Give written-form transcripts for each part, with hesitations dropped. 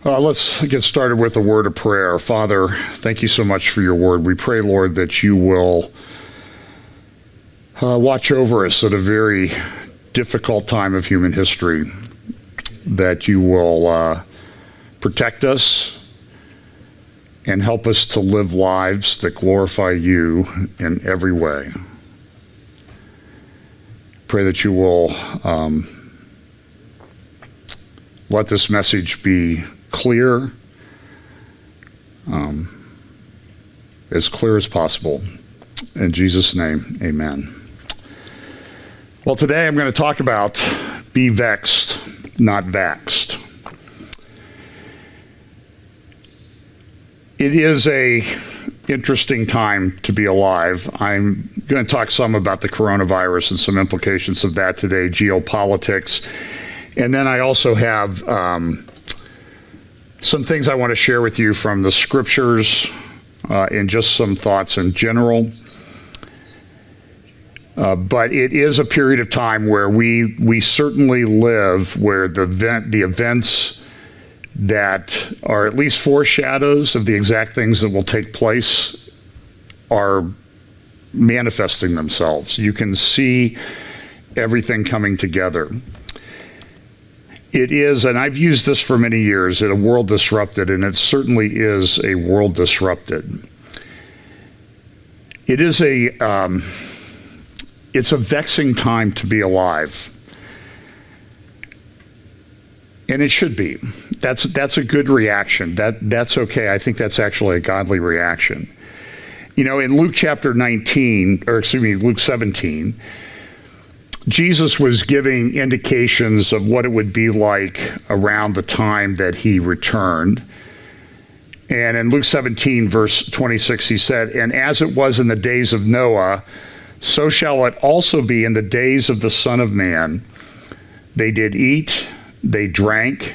Let's get started with a word of prayer. Father, thank you so much for your word. We pray, Lord, that you will watch over us at a very difficult time of human history, that you will protect us and help us to live lives that glorify you in every way. Pray that you will let this message be clear, as clear as possible. In Jesus' name, amen. Well, today I'm going to talk about be vexed, not vaxxed. It is a interesting time to be alive. I'm going to talk some about the coronavirus and some implications of that today, geopolitics. And then I also have some things I want to share with you from the scriptures and just some thoughts in general. But it is a period of time where we certainly live where the events that are at least foreshadows of the exact things that will take place are manifesting themselves. You can see everything coming together. It is, and I've used this for many years, a world disrupted, and it certainly is a world disrupted. It is it's a vexing time to be alive. And it should be. That's a good reaction. That's okay. I think that's actually a godly reaction. You know, in Luke chapter 19, or excuse me, Luke 17, Jesus was giving indications of what it would be like around the time that he returned. And in Luke 17, verse 26, he said, "And as it was in the days of Noah, so shall it also be in the days of the Son of Man. They did eat, they drank,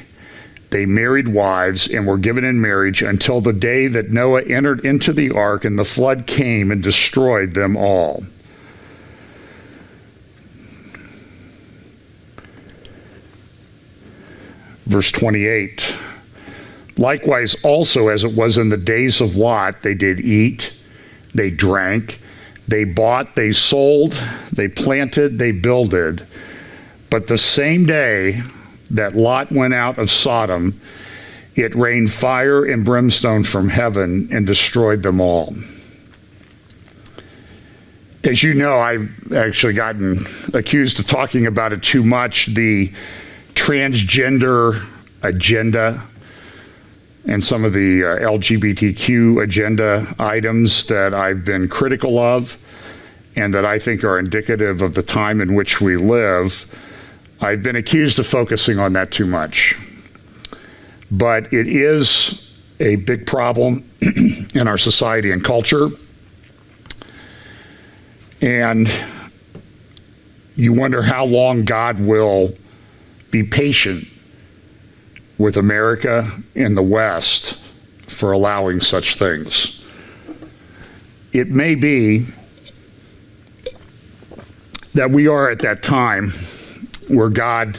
they married wives, and were given in marriage until the day that Noah entered into the ark, and the flood came and destroyed them all." Verse 28, "Likewise also as it was in the days of Lot, they did eat, they drank, they bought, they sold, they planted, they builded. But the same day that Lot went out of Sodom, it rained fire and brimstone from heaven and destroyed them all." As you know, I've actually gotten accused of talking about it too much. The transgender agenda and some of the LGBTQ agenda items that I've been critical of and that I think are indicative of the time in which we live, I've been accused of focusing on that too much. But it is a big problem in our society and culture. And you wonder how long God will be patient with America and the West for allowing such things. It may be that we are at that time where God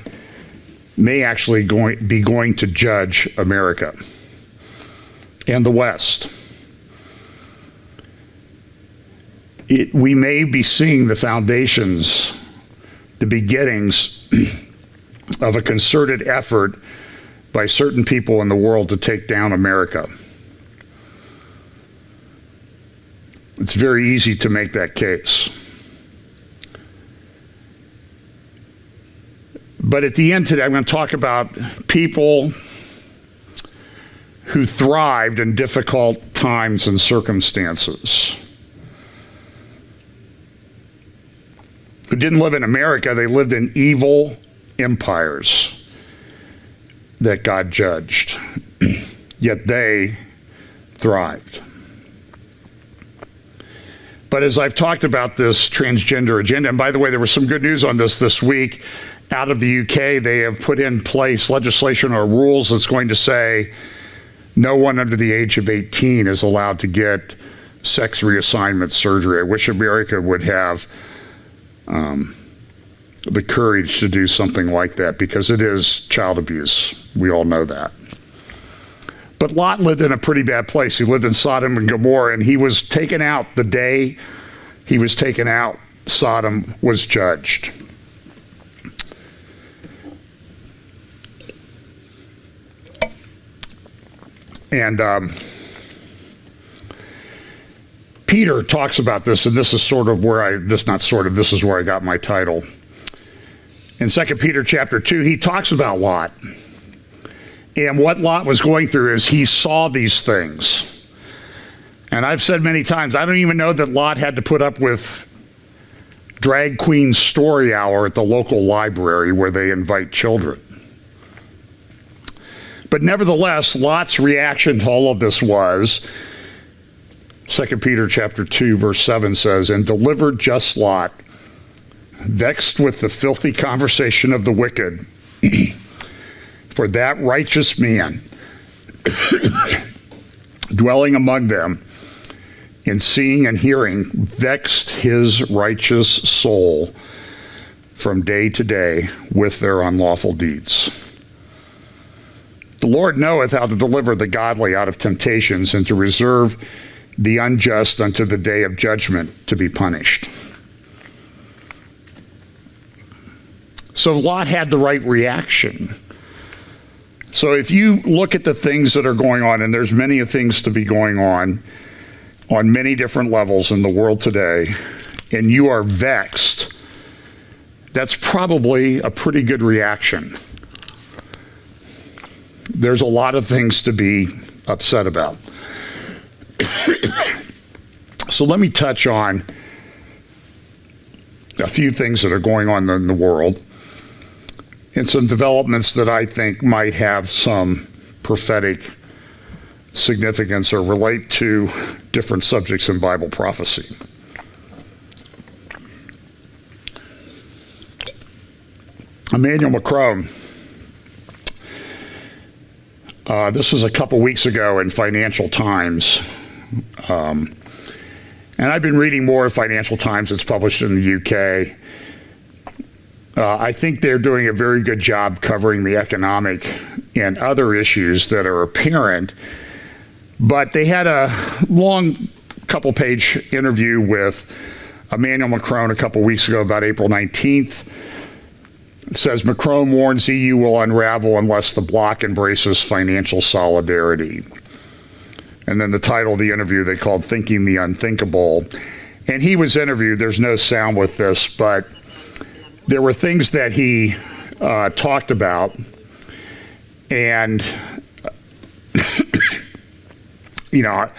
may actually be going to judge America and the West. We may be seeing the foundations, the beginnings of a concerted effort by certain people in the world to take down America. It's very easy to make that case. But at the end today, I'm going to talk about people who thrived in difficult times and circumstances. Who didn't live in America, they lived in evil empires that God judged, yet they thrived. But as I've talked about this transgender agenda, and by the way, there was some good news on this week. Out of the UK, they have put in place legislation or rules that's going to say no one under the age of 18 is allowed to get sex reassignment surgery. I wish America would have the courage to do something like that, because it is child abuse. We all know that. But Lot lived in a pretty bad place. He lived in Sodom and Gomorrah, and he was taken out the day he was taken out. Sodom was judged. And Peter talks about this, and this is sort of where this is where I got my title. In 2 Peter chapter 2, he talks about Lot. And what Lot was going through is he saw these things. And I've said many times, I don't even know that Lot had to put up with drag queen story hour at the local library where they invite children. But nevertheless, Lot's reaction to all of this was, 2 Peter chapter 2, verse 7 says, "And delivered just Lot, vexed with the filthy conversation of the wicked, for that righteous man, dwelling among them, in seeing and hearing, vexed his righteous soul from day to day with their unlawful deeds. The Lord knoweth how to deliver the godly out of temptations, and to reserve the unjust unto the day of judgment to be punished." So Lot had the right reaction. So if you look at the things that are going on, and there's many things to be going on many different levels in the world today, and you are vexed, that's probably a pretty good reaction. There's a lot of things to be upset about. So let me touch on a few things that are going on in the world and some developments that I think might have some prophetic significance or relate to different subjects in Bible prophecy. Emmanuel Macron. This was a couple weeks ago in Financial Times. And I've been reading more of Financial Times. It's published in the UK. I think they're doing a very good job covering the economic and other issues that are apparent. But they had a long couple-page interview with Emmanuel Macron a couple weeks ago, about April 19th. It says, Macron warns EU will unravel unless the bloc embraces financial solidarity. And then the title of the interview they called Thinking the Unthinkable. And he was interviewed. There's no sound with this, but there were things that he talked about. And, you know,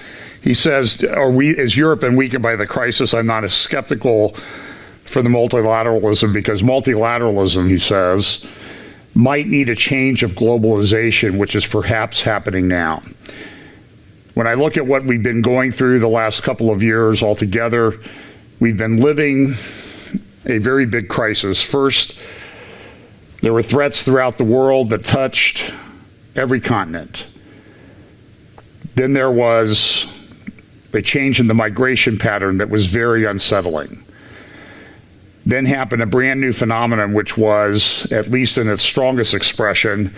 he says, is Europe been weakened by the crisis? I'm not as skeptical for the multilateralism, because multilateralism, he says, might need a change of globalization, which is perhaps happening now. When I look at what we've been going through the last couple of years altogether, we've been living a very big crisis. First, there were threats throughout the world that touched every continent. Then there was a change in the migration pattern that was very unsettling. Then happened a brand new phenomenon, which was, at least in its strongest expression,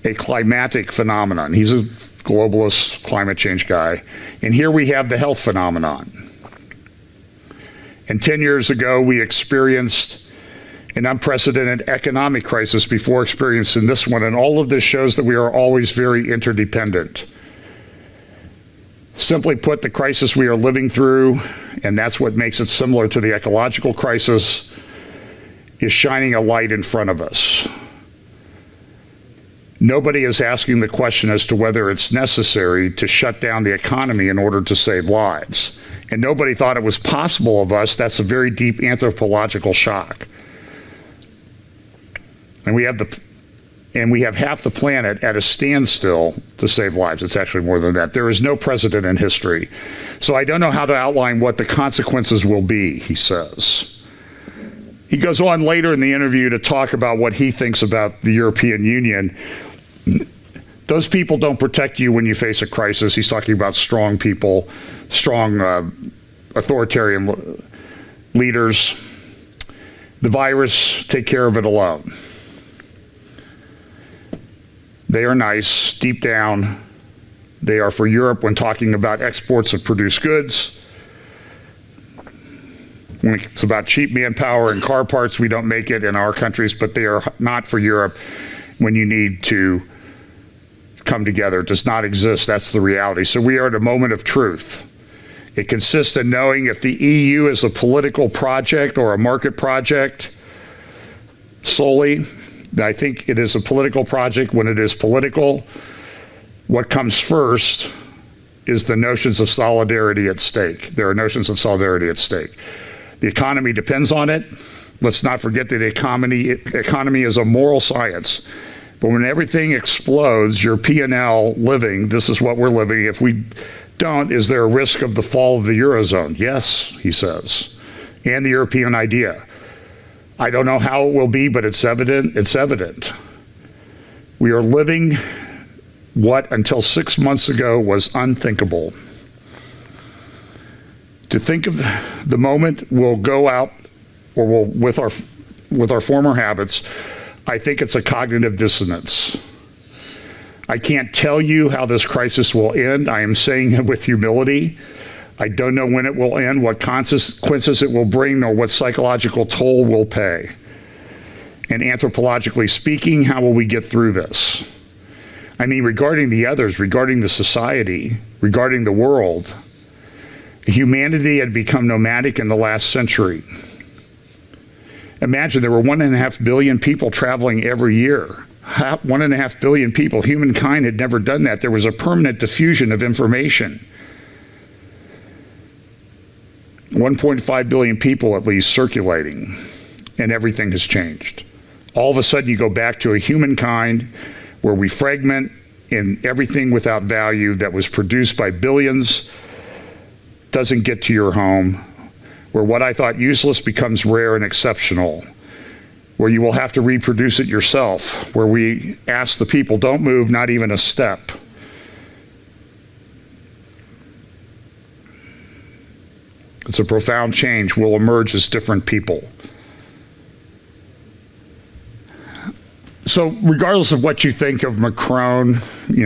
a climatic phenomenon. He's a globalist climate change guy. And here we have the health phenomenon. And 10 years ago, we experienced an unprecedented economic crisis before experiencing this one. And all of this shows that we are always very interdependent. Simply put, the crisis we are living through, and that's what makes it similar to the ecological crisis, is shining a light in front of us. Nobody is asking the question as to whether it's necessary to shut down the economy in order to save lives. And nobody thought it was possible of us. That's a very deep anthropological shock. And we have half the planet at a standstill to save lives. It's actually more than that. There is no precedent in history. So I don't know how to outline what the consequences will be, he says. He goes on later in the interview to talk about what he thinks about the European Union. Those people don't protect you when you face a crisis. He's talking about strong people, strong authoritarian leaders. The virus, take care of it alone. They are nice. Deep down, They are for Europe when talking about exports of produced goods. When it's about cheap manpower and car parts, we don't make it in our countries, but they are not for Europe when you need to come together. It does not exist. That's the reality. So we are at a moment of truth. It consists in knowing if the EU is a political project or a market project solely. I think it is a political project. When it is political, what comes first is the notions of solidarity at stake. There are notions of solidarity at stake. The economy depends on it. Let's not forget that the economy is a moral science. But when everything explodes, your P&L living, this is what we're living. If we don't, is there a risk of the fall of the Eurozone? Yes, he says, and the European idea. I don't know how it will be, but it's evident. It's evident. We are living what until 6 months ago was unthinkable. To think of the moment we'll go out, or we'll with our former habits, I think it's a cognitive dissonance. I can't tell you how this crisis will end. I am saying it with humility. I don't know when it will end, what consequences it will bring, nor what psychological toll we'll pay. And anthropologically speaking, how will we get through this? I mean, regarding the others, regarding the society, regarding the world, humanity had become nomadic in the last century. Imagine there were 1.5 billion people traveling every year. 1.5 billion people. Humankind had never done that. There was a permanent diffusion of information. 1.5 billion people at least circulating, and everything has changed. All of a sudden you go back to a humankind where we fragment in everything without value that was produced by billions doesn't get to your home, where what I thought useless becomes rare and exceptional, where you will have to reproduce it yourself, where we ask the people, don't move, not even a step. It's a profound change. We'll emerge as different people. So regardless of what you think of Macron,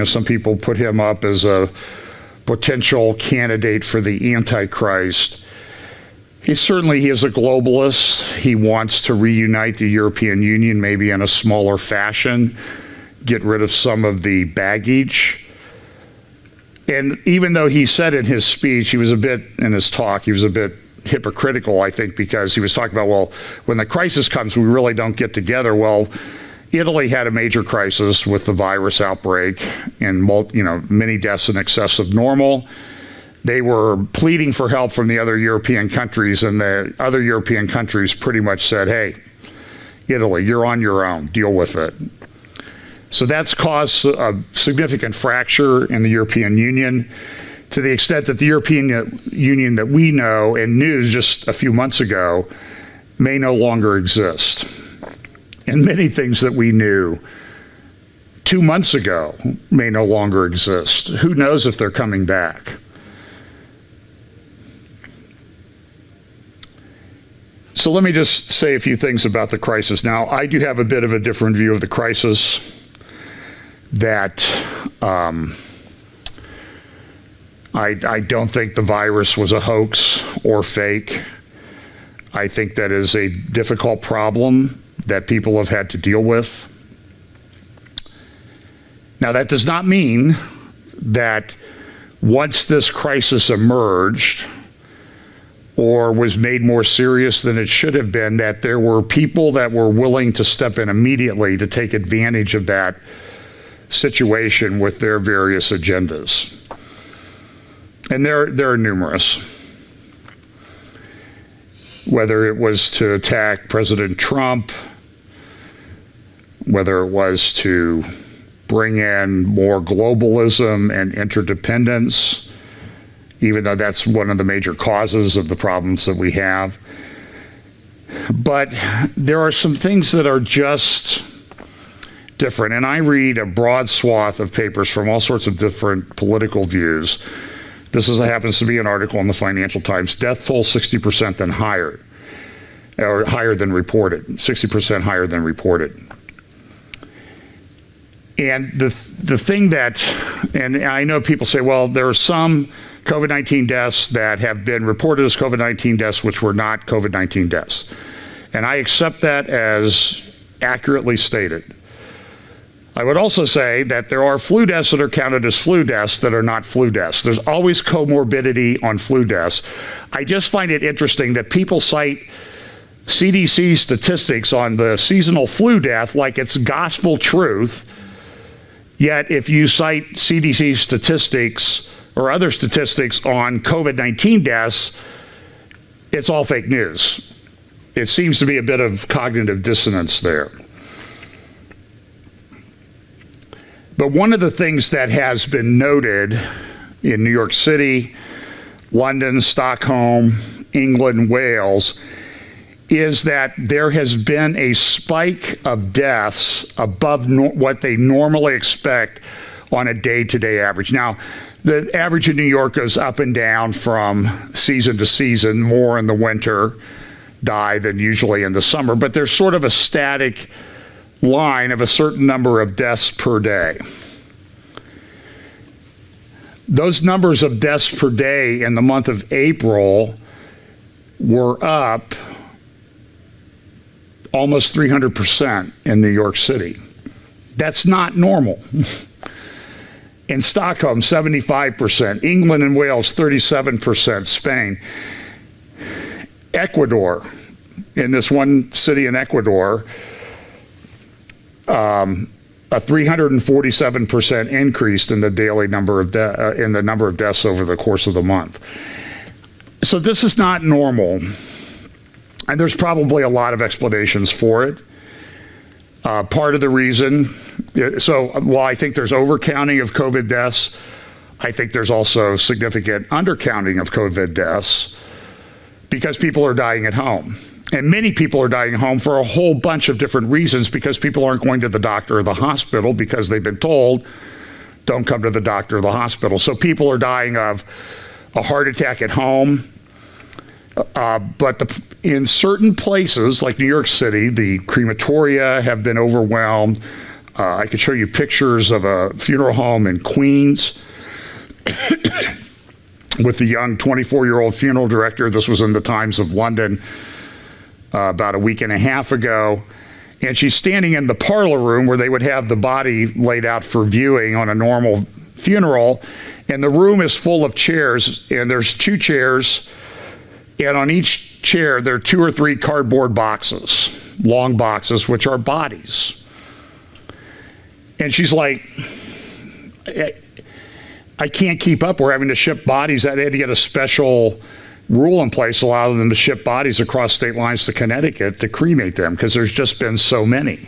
some people put him up as a potential candidate for the Antichrist. He is a globalist. He wants to reunite the European Union, maybe in a smaller fashion, get rid of some of the baggage. And even though he said in his speech, he was a bit hypocritical, I think, because he was talking about, well, when the crisis comes, we really don't get together. Well, Italy had a major crisis with the virus outbreak and many deaths in excess of normal. They were pleading for help from the other European countries, and the other European countries pretty much said, hey, Italy, you're on your own, deal with it. So that's caused a significant fracture in the European Union, to the extent that the European Union that we know and knew just a few months ago may no longer exist. And many things that we knew 2 months ago may no longer exist. Who knows if they're coming back? So let me just say a few things about the crisis. Now, I do have a bit of a different view of the crisis, that I don't think the virus was a hoax or fake. I think that is a difficult problem that people have had to deal with. Now, that does not mean that once this crisis emerged or was made more serious than it should have been, that there were people that were willing to step in immediately to take advantage of that situation with their various agendas. And there are numerous. Whether it was to attack President Trump, whether it was to bring in more globalism and interdependence, even though that's one of the major causes of the problems that we have. But there are some things that are just different. And I read a broad swath of papers from all sorts of different political views. This happens to be an article in the Financial Times. Death toll 60% than higher, or higher than reported, 60% higher than reported. And the thing that, and I know people say, well, there are some COVID-19 deaths that have been reported as COVID-19 deaths which were not COVID-19 deaths. And I accept that as accurately stated. I would also say that there are flu deaths that are counted as flu deaths that are not flu deaths. There's always comorbidity on flu deaths. I just find it interesting that people cite CDC statistics on the seasonal flu death like it's gospel truth. Yet if you cite CDC statistics or other statistics on COVID-19 deaths, it's all fake news. It seems to be a bit of cognitive dissonance there. But one of the things that has been noted in New York City, London, Stockholm, England, Wales, is that there has been a spike of deaths above what they normally expect on a day-to-day average. Now, the average in New York goes up and down from season to season, more in the winter die than usually in the summer, but there's sort of a static line of a certain number of deaths per day. Those numbers of deaths per day in the month of April were up almost 300% in New York City. That's not normal. In Stockholm, 75%. England and Wales, 37%. Spain. Ecuador, in this one city in Ecuador, a 347% increase in the daily number of deaths over the course of the month. So this is not normal, and there's probably a lot of explanations for it. Part of the reason, while I think there's overcounting of COVID deaths, I think there's also significant undercounting of COVID deaths because people are dying at home. And many people are dying at home for a whole bunch of different reasons, because people aren't going to the doctor or the hospital because they've been told, don't come to the doctor or the hospital. So people are dying of a heart attack at home. But in certain places, like New York City, the crematoria have been overwhelmed. I could show you pictures of a funeral home in Queens with the young 24-year-old funeral director. This was in the Times of London about a week and a half ago. And she's standing in the parlor room where they would have the body laid out for viewing on a normal funeral. And the room is full of chairs, and there's 2 chairs. And on each chair, there are 2 or 3 cardboard boxes, long boxes, which are bodies. And she's like, I can't keep up. We're having to ship bodies. They had to get a special rule in place allowing them to ship bodies across state lines to Connecticut to cremate them, because there's just been so many.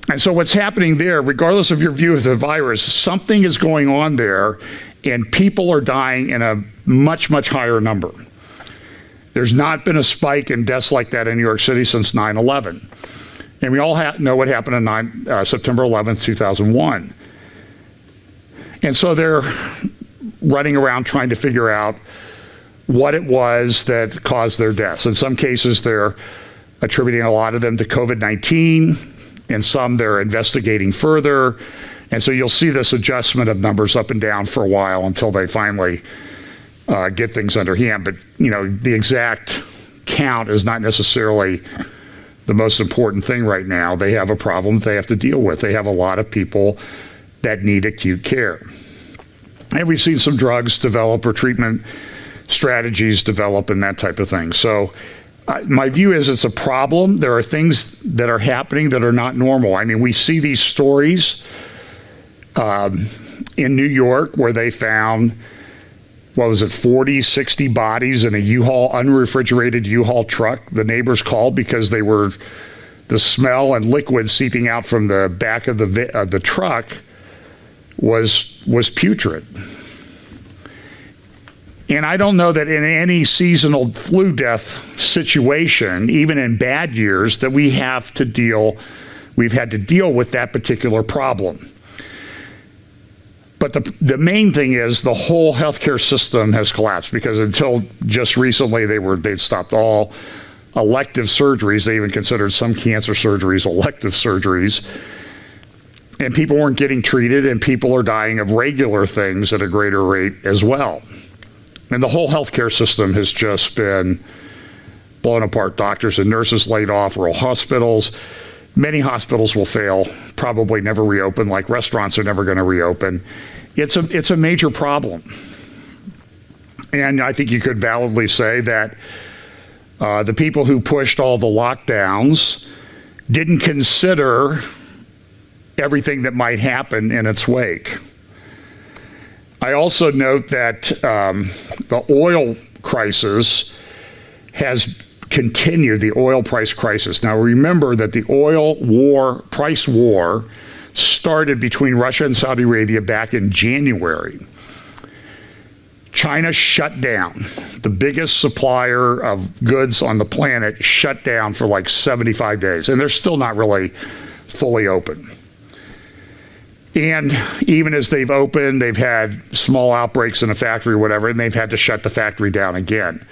And so what's happening there, regardless of your view of the virus, something is going on there, and people are dying in a much, much higher number. There's not been a spike in deaths like that in New York City since 9/11. And we all know what happened on September 11th, 2001. And so they're running around trying to figure out what it was that caused their deaths. In some cases, they're attributing a lot of them to COVID-19. In some, they're investigating further. And so you'll see this adjustment of numbers up and down for a while until they finally get things under hand. But, the exact count is not necessarily the most important thing right now. They have a problem they have to deal with. They have a lot of people that need acute care. And we've seen some drugs develop or treatment strategies develop and that type of thing. So my view is it's a problem. There are things that are happening that are not normal. I mean, we see these stories in New York where they found, 40, 60 bodies in a unrefrigerated U-Haul truck. The neighbors called because the smell and liquid seeping out from the back of the truck was putrid. And I don't know that in any seasonal flu death situation, even in bad years, that we've had to deal with that particular problem. But the main thing is the whole healthcare system has collapsed, because until just recently they'd stopped all elective surgeries. They even considered some cancer surgeries elective surgeries. And people weren't getting treated, and people are dying of regular things at a greater rate as well. And the whole healthcare system has just been blown apart. Doctors and nurses laid off, rural hospitals. Many hospitals will fail, probably never reopen, like restaurants are never going to reopen. It's a major problem. And I think you could validly say that the people who pushed all the lockdowns didn't consider everything that might happen in its wake. I also note that the oil crisis has continued, the oil price crisis. Now remember that the oil war, price war, started between Russia and Saudi Arabia back in January. China shut down. The biggest supplier of goods on the planet shut down for like 75 days, and they're still not really fully open. And even as they've opened, they've had small outbreaks in a factory or whatever, and they've had to shut the factory down again.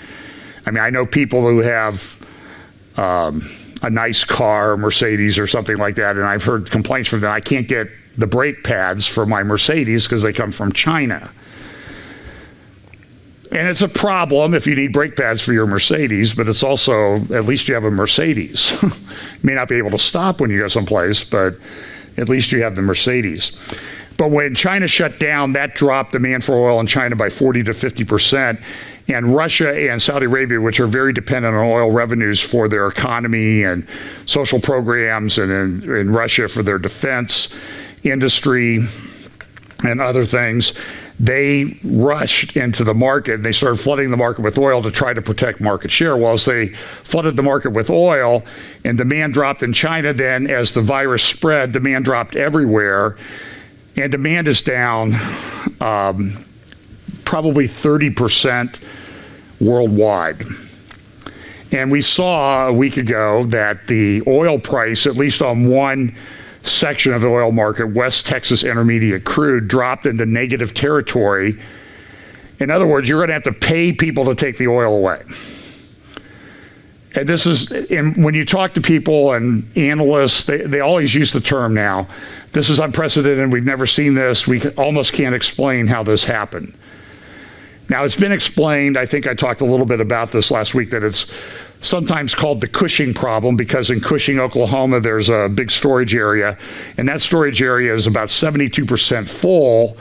I mean, I know people who have a nice car, Mercedes or something like that, and I've heard complaints from them, I can't get the brake pads for my Mercedes because they come from China. And it's a problem if you need brake pads for your Mercedes, but it's also, at least you have a Mercedes. You may not be able to stop when you go someplace, but at least you have the Mercedes. But when China shut down, that dropped demand for oil in China by 40 to 50%. And Russia and Saudi Arabia, which are very dependent on oil revenues for their economy and social programs, and in Russia for their defense industry and other things, they rushed into the market and they started flooding the market with oil to try to protect market share. Well, as they flooded the market with oil and demand dropped in China, then as the virus spread, demand dropped everywhere. And demand is down probably 30% worldwide. And we saw a week ago that the oil price, at least on one section of the oil market, West Texas Intermediate crude, dropped into negative territory. In other words, you're going to have to pay people to take the oil away. And this is, and when you talk to people and analysts, they always use the term now, this is unprecedented, we've never seen this, we almost can't explain how this happened. Now, it's been explained, I think I talked a little bit about this last week, that it's sometimes called the Cushing problem, because in Cushing, Oklahoma, there's a big storage area, and that storage area is about 72% full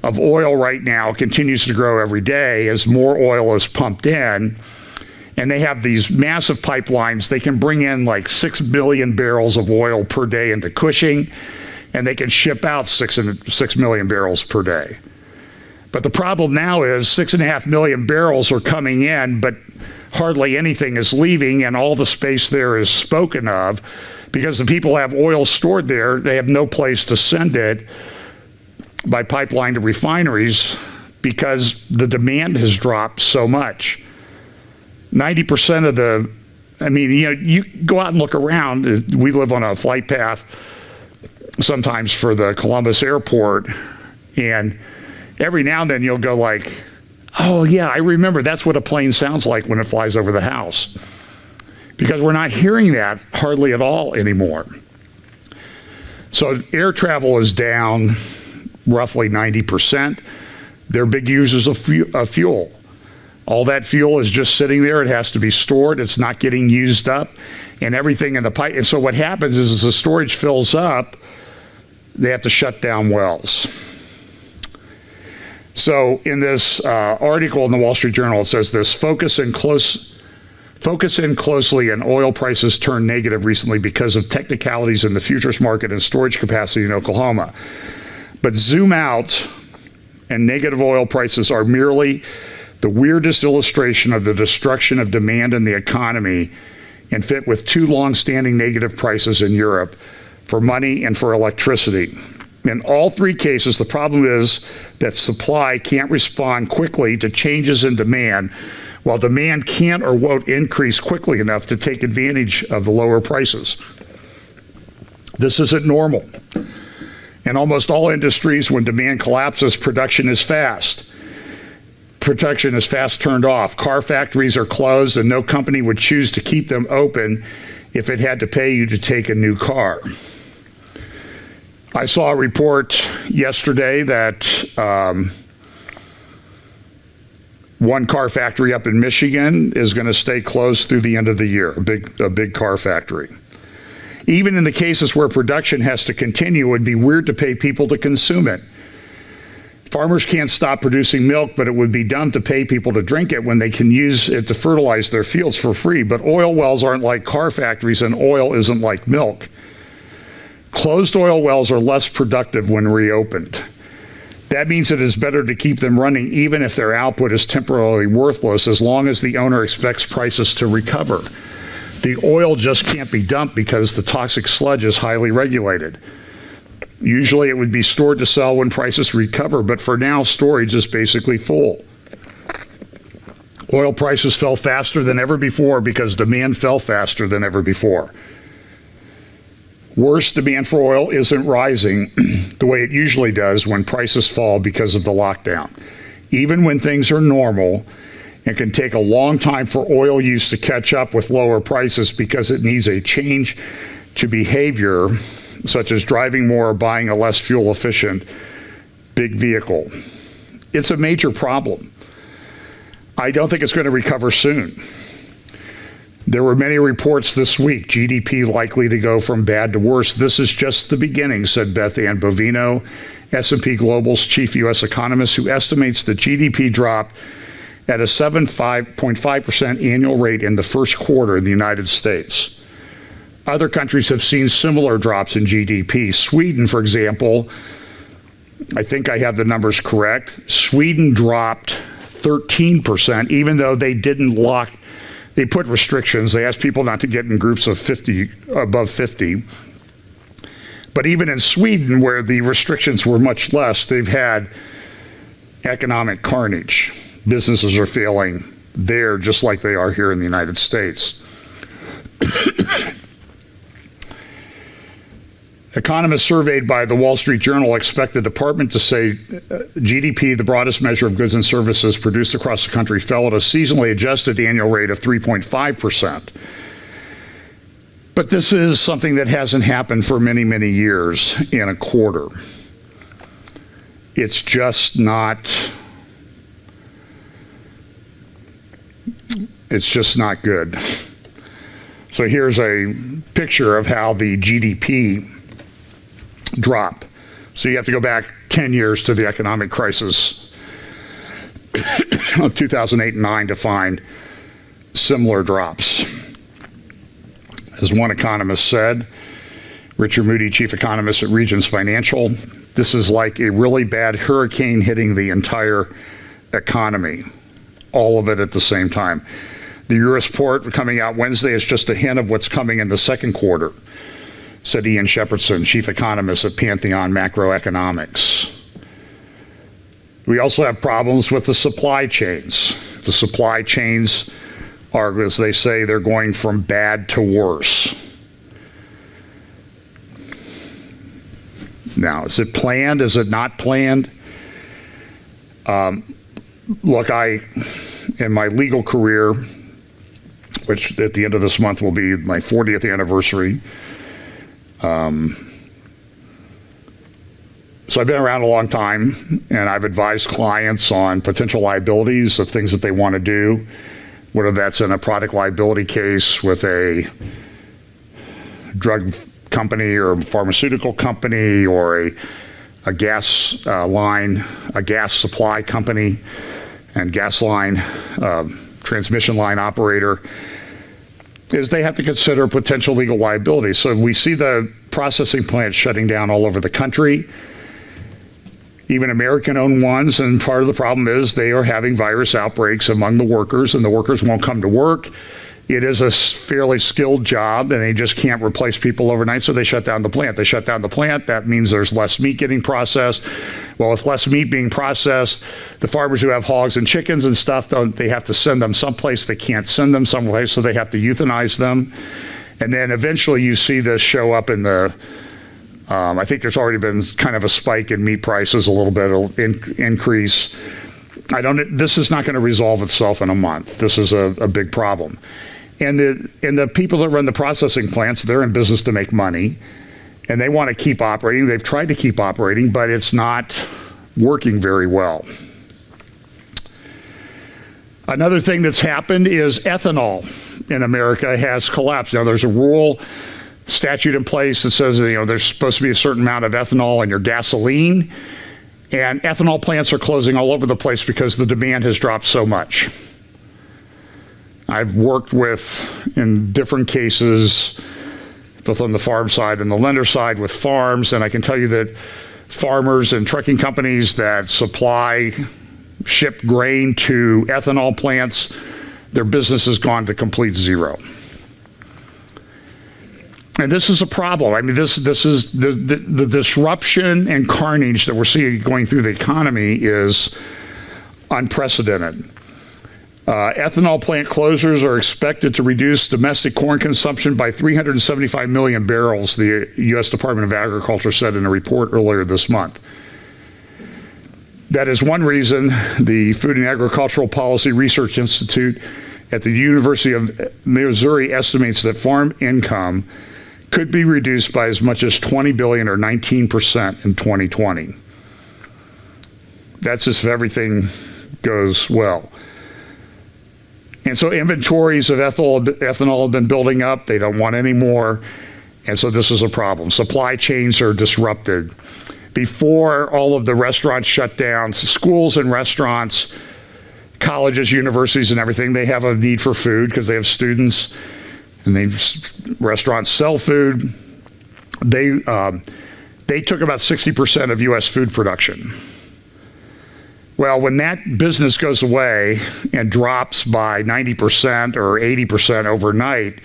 of oil right now, continues to grow every day as more oil is pumped in. And they have these massive pipelines. They can bring in like 6 billion barrels of oil per day into Cushing, and they can ship out 6 million barrels per day. But the problem now is 6.5 million barrels are coming in, but hardly anything is leaving, and all the space there is spoken of because the people have oil stored there. They have no place to send it by pipeline to refineries because the demand has dropped so much. 90% of the, I mean, you know, you go out and look around. We live on a flight path sometimes for the Columbus airport, and every now and then you'll go like, oh yeah, I remember that's what a plane sounds like when it flies over the house. Because we're not hearing that hardly at all anymore. So air travel is down roughly 90%. They're big users of fuel. All that fuel is just sitting there. It has to be stored. It's not getting used up, and everything in the pipe. And so what happens is as the storage fills up, they have to shut down wells. So in this article in the Wall Street Journal, it says this: focus in closely, and oil prices turned negative recently because of technicalities in the futures market and storage capacity in Oklahoma. But zoom out, and negative oil prices are merely the weirdest illustration of the destruction of demand in the economy, and fit with two long-standing negative prices in Europe for money and for electricity. In all three cases, the problem is that supply can't respond quickly to changes in demand, while demand can't or won't increase quickly enough to take advantage of the lower prices. This isn't normal. In almost all industries, when demand collapses, production is fast. Production is fast turned off. Car factories are closed, and no company would choose to keep them open if it had to pay you to take a new car. I saw a report yesterday that one car factory up in Michigan is going to stay closed through the end of the year, a big car factory. Even in the cases where production has to continue, it would be weird to pay people to consume it. Farmers can't stop producing milk, but it would be dumb to pay people to drink it when they can use it to fertilize their fields for free. But oil wells aren't like car factories, and oil isn't like milk. Closed oil wells are less productive when reopened. That means it is better to keep them running even if their output is temporarily worthless, as long as the owner expects prices to recover. The oil just can't be dumped because the toxic sludge is highly regulated. Usually it would be stored to sell when prices recover, but for now, storage is basically full. Oil prices fell faster than ever before because demand fell faster than ever before. Worse, demand for oil isn't rising the way it usually does when prices fall because of the lockdown. Even when things are normal, it can take a long time for oil use to catch up with lower prices because it needs a change to behavior, such as driving more or buying a less fuel-efficient big vehicle. It's a major problem. I don't think it's going to recover soon. There were many reports this week, GDP likely to go from bad to worse. This is just the beginning, said Beth Ann Bovino, S&P Global's chief U.S. economist, who estimates that GDP dropped at a 7.5% annual rate in the first quarter in the United States. Other countries have seen similar drops in GDP. Sweden, for example, I think I have the numbers correct. Sweden dropped 13%, even though they put restrictions. They asked people not to get in groups of 50, above 50. But even in Sweden, where the restrictions were much less, they've had economic carnage. Businesses are failing there just like they are here in the United States. Economists surveyed by the Wall Street Journal expect the department to say GDP, the broadest measure of goods and services produced across the country, fell at a seasonally adjusted annual rate of 3.5%. But this is something that hasn't happened for many, many years in a quarter. It's just not good. So here's a picture of how the GDP drop. So you have to go back 10 years to the economic crisis of 2008 and 9 to find similar drops. As one economist said, Richard Moody, chief economist at Regions Financial, this is like a really bad hurricane hitting the entire economy, all of it at the same time. The U.S. report coming out Wednesday is just a hint of what's coming in the second quarter, said Ian Shepherdson, chief economist at Pantheon Macroeconomics. We also have problems with the supply chains. The supply chains are, as they say, they're going from bad to worse. Now, is it planned? Is it not planned? Look, in my legal career, which at the end of this month will be my 40th anniversary, so I've been around a long time, and I've advised clients on potential liabilities of things that they want to do, whether that's in a product liability case with a drug company or a pharmaceutical company or a gas line, a gas supply company and gas line, transmission line operator, is they have to consider potential legal liability. So we see the processing plants shutting down all over the country, even American-owned ones, and part of the problem is they are having virus outbreaks among the workers, and the workers won't come to work. It is a fairly skilled job, and they just can't replace people overnight, so they shut down the plant. They shut down the plant, that means there's less meat getting processed. Well, with less meat being processed, the farmers who have hogs and chickens and stuff, they have to send them someplace. They can't send them someplace, so they have to euthanize them. And then eventually you see this show up in the, I think there's already been kind of a spike in meat prices, a little bit of increase. This is not going to resolve itself in a month. This is a big problem. And the people that run the processing plants, they're in business to make money. and they want to keep operating. They've tried to keep operating, but it's not working very well. Another thing that's happened is ethanol in America has collapsed. Now, there's a rule statute in place that says, there's supposed to be a certain amount of ethanol in your gasoline, and ethanol plants are closing all over the place because the demand has dropped so much. I've worked with, in different cases, both on the farm side and the lender side with farms, and I can tell you that farmers and trucking companies that ship grain to ethanol plants, their business has gone to complete zero. And this is a problem. I mean, this is the disruption and carnage that we're seeing going through the economy is unprecedented. Ethanol plant closures are expected to reduce domestic corn consumption by 375 million barrels, the U.S. Department of Agriculture said in a report earlier this month. That is one reason the Food and Agricultural Policy Research Institute at the University of Missouri estimates that farm income could be reduced by as much as $20 billion or 19% in 2020. That's if everything goes well. And so inventories of ethanol have been building up. They don't want any more. And so this is a problem. Supply chains are disrupted. Before all of the restaurants shut down, schools and restaurants, colleges, universities, and everything, they have a need for food because they have students, and restaurants sell food. They took about 60% of U.S. food production. Well, when that business goes away and drops by 90% or 80% overnight,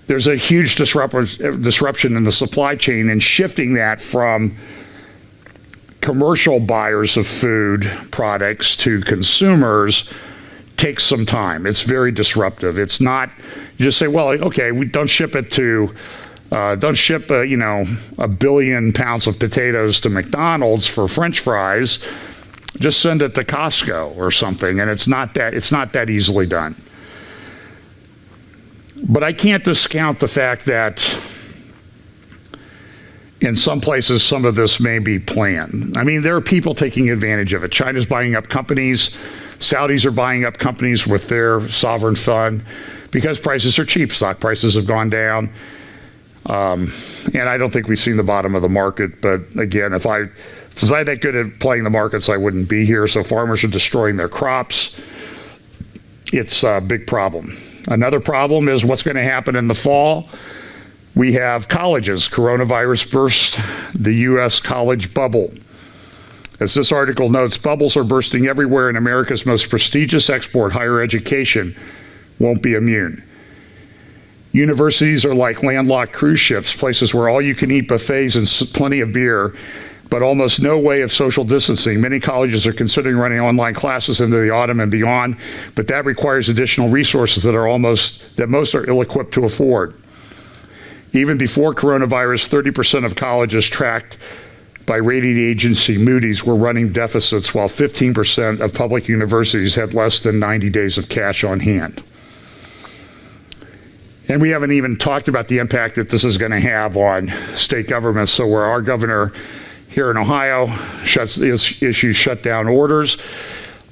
there's a huge disruption in the supply chain, and shifting that from commercial buyers of food products to consumers takes some time. It's very disruptive. It's not, you just say, well, okay, we don't ship it to, don't ship, a billion pounds of potatoes to McDonald's for French fries. Just send it to Costco or something, and it's not that easily done. But I can't discount the fact that in some places, some of this may be planned. I mean, there are people taking advantage of it. China's buying up companies. Saudis are buying up companies with their sovereign fund because prices are cheap. Stock prices have gone down. And I don't think we've seen the bottom of the market. But again, if I was that good at playing the markets, I wouldn't be here. So farmers are destroying their crops. It's a big problem. Another problem is what's going to happen in the fall. We have colleges. Coronavirus burst the U.S. college bubble. As this article notes, bubbles are bursting everywhere, and America's most prestigious export, higher education, won't be immune. Universities are like landlocked cruise ships, places where all you can eat buffets and plenty of beer, but almost no way of social distancing. Many colleges are considering running online classes into the autumn and beyond, but that requires additional resources that most are ill-equipped to afford. Even before coronavirus, 30% of colleges tracked by rating agency Moody's were running deficits, while 15% of public universities had less than 90 days of cash on hand. And we haven't even talked about the impact that this is going to have on state governments. So where our governor here in Ohio issues shutdown orders,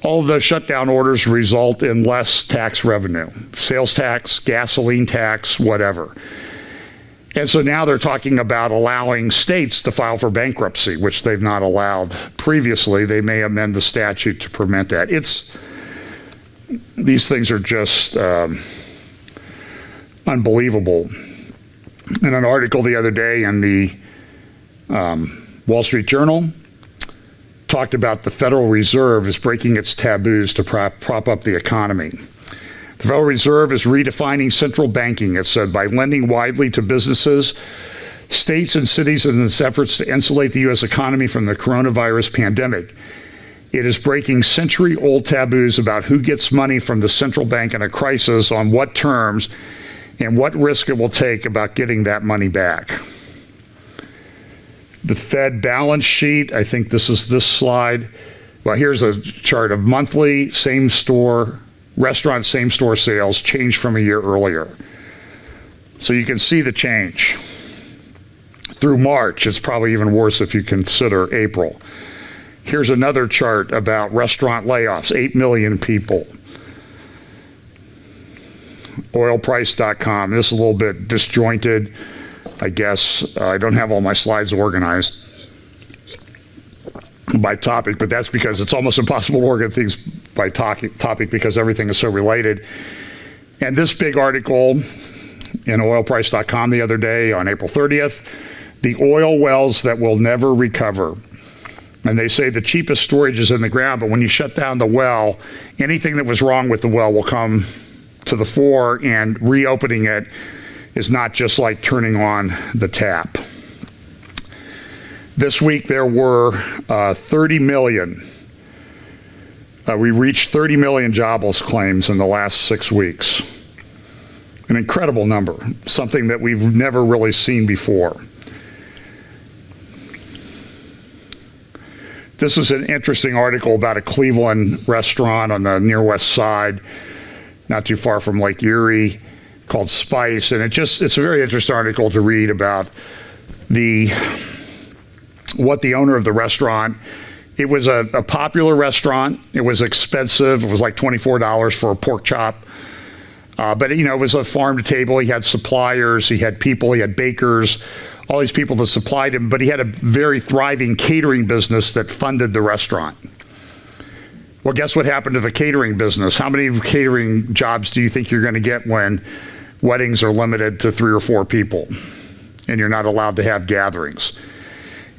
all of those shutdown orders result in less tax revenue, sales tax, gasoline tax, whatever. And so now they're talking about allowing states to file for bankruptcy, which they've not allowed previously. They may amend the statute to prevent that. These things are just unbelievable. In an article the other day in the Wall Street Journal, talked about the Federal Reserve is breaking its taboos to prop up the economy. The Federal Reserve is redefining central banking, it said, by lending widely to businesses, states, and cities in its efforts to insulate the U.S. economy from the coronavirus pandemic. It is breaking century-old taboos about who gets money from the central bank in a crisis, on what terms, and what risk it will take about getting that money back. The Fed balance sheet, I think this is this slide. Well, here's a chart of monthly restaurant same-store sales changed from a year earlier. So you can see the change. through March. It's probably even worse if you consider April. Here's another chart about restaurant layoffs, 8 million people. Oilprice.com. This is a little bit disjointed, I guess. I don't have all my slides organized by topic, but that's because it's almost impossible to organize things by topic because everything is so related. And this big article in oilprice.com the other day on April 30th, the oil wells that will never recover. And they say the cheapest storage is in the ground, but when you shut down the well, anything that was wrong with the well will come to the fore, and reopening it is not just like turning on the tap. This week there were 30 million. We reached 30 million jobless claims in the last 6 weeks. An incredible number, something that we've never really seen before. This is an interesting article about a Cleveland restaurant on the near west side, not too far from Lake Erie, called Spice. And it's a very interesting article to read about what the owner of the restaurant. It was a popular restaurant. It was expensive. It was like $24 for a pork chop. But it was a farm to table. He had suppliers. He had people. He had bakers. All these people that supplied him, but he had a very thriving catering business that funded the restaurant. Well, guess what happened to the catering business? How many catering jobs do you think you're going to get when weddings are limited to 3 or 4 people and you're not allowed to have gatherings?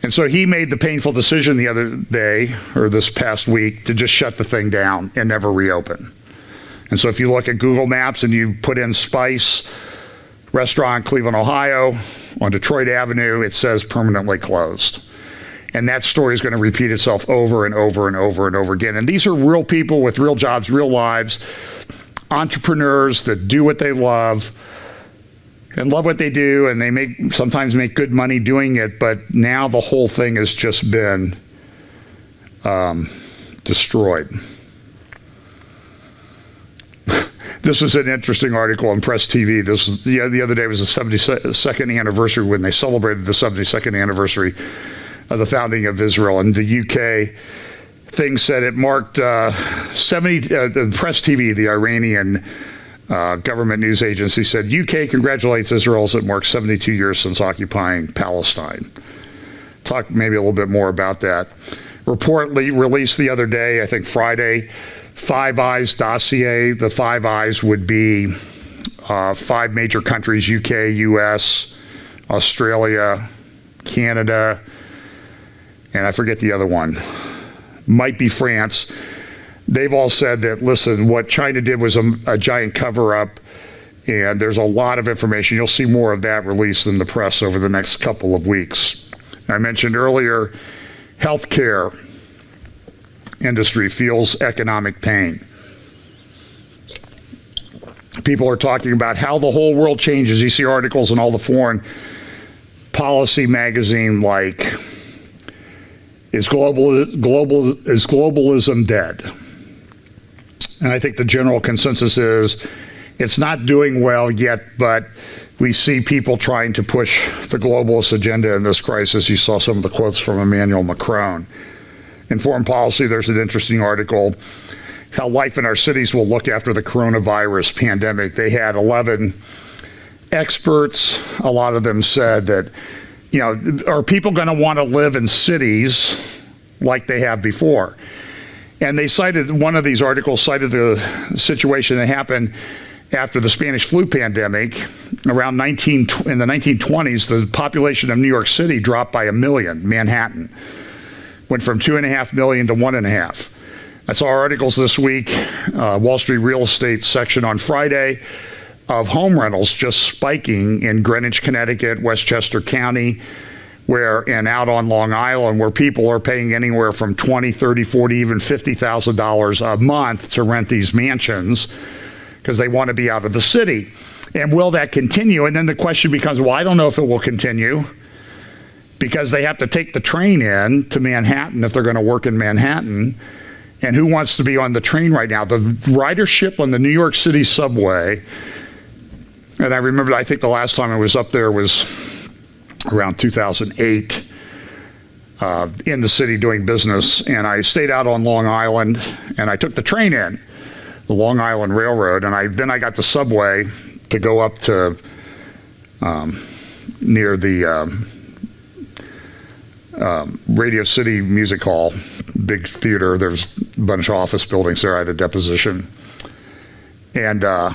And so he made the painful decision the other day, or this past week, to just shut the thing down and never reopen. And so if you look at Google Maps and you put in Spice Restaurant, Cleveland, Ohio, on Detroit Avenue, it says permanently closed. And that story is going to repeat itself over and over and over and over again. And these are real people with real jobs, real lives, entrepreneurs that do what they love and love what they do, and they sometimes make good money doing it, but now the whole thing has just been destroyed. This is an interesting article on Press TV. The other day was the 72nd anniversary when they celebrated the 72nd anniversary of the founding of Israel. And the UK thing said it marked 70. The Press TV, the Iranian government news agency, said UK congratulates Israel as it marks 72 years since occupying Palestine. Talk maybe a little bit more about that. Report released the other day, I think Friday. Five Eyes dossier. The Five Eyes would be 5 major countries: UK, US, Australia, Canada, and I forget the other one. Might be France. They've all said that, listen, what China did was a giant cover-up, and there's a lot of information. You'll see more of that released in the press over the next couple of weeks. I mentioned earlier, healthcare industry feels economic pain. People are talking about how the whole world changes. You see articles in all the foreign policy magazine like, is globalism dead? And I think the general consensus is it's not doing well yet, but we see people trying to push the globalist agenda in this crisis. You saw some of the quotes from Emmanuel Macron. In foreign policy, there's an interesting article, how life in our cities will look after the coronavirus pandemic. They had 11 experts. A lot of them said that, are people going to want to live in cities like they have before? And they cited, one of these articles cited the situation that happened after the Spanish flu pandemic. In the 1920s, the population of New York City dropped by 1 million, Manhattan. Went from 2.5 million to 1.5. I saw articles this week, Wall Street real estate section on Friday, of home rentals just spiking in Greenwich, Connecticut, Westchester County, and out on Long Island, where people are paying anywhere from $20, $30, $40, even $50,000 a month to rent these mansions because they want to be out of the city. And will that continue? And then the question becomes, well, I don't know if it will continue, because they have to take the train in to Manhattan if they're going to work in Manhattan. And who wants to be on the train right now? The ridership on the New York City subway, and I remember, I think the last time I was up there was around 2008 in the city doing business, and I stayed out on Long Island, and I took the train in, the Long Island Railroad, and then I got the subway to go up to near the Radio City Music Hall, big theater. There's a bunch of office buildings there. I had a deposition. And I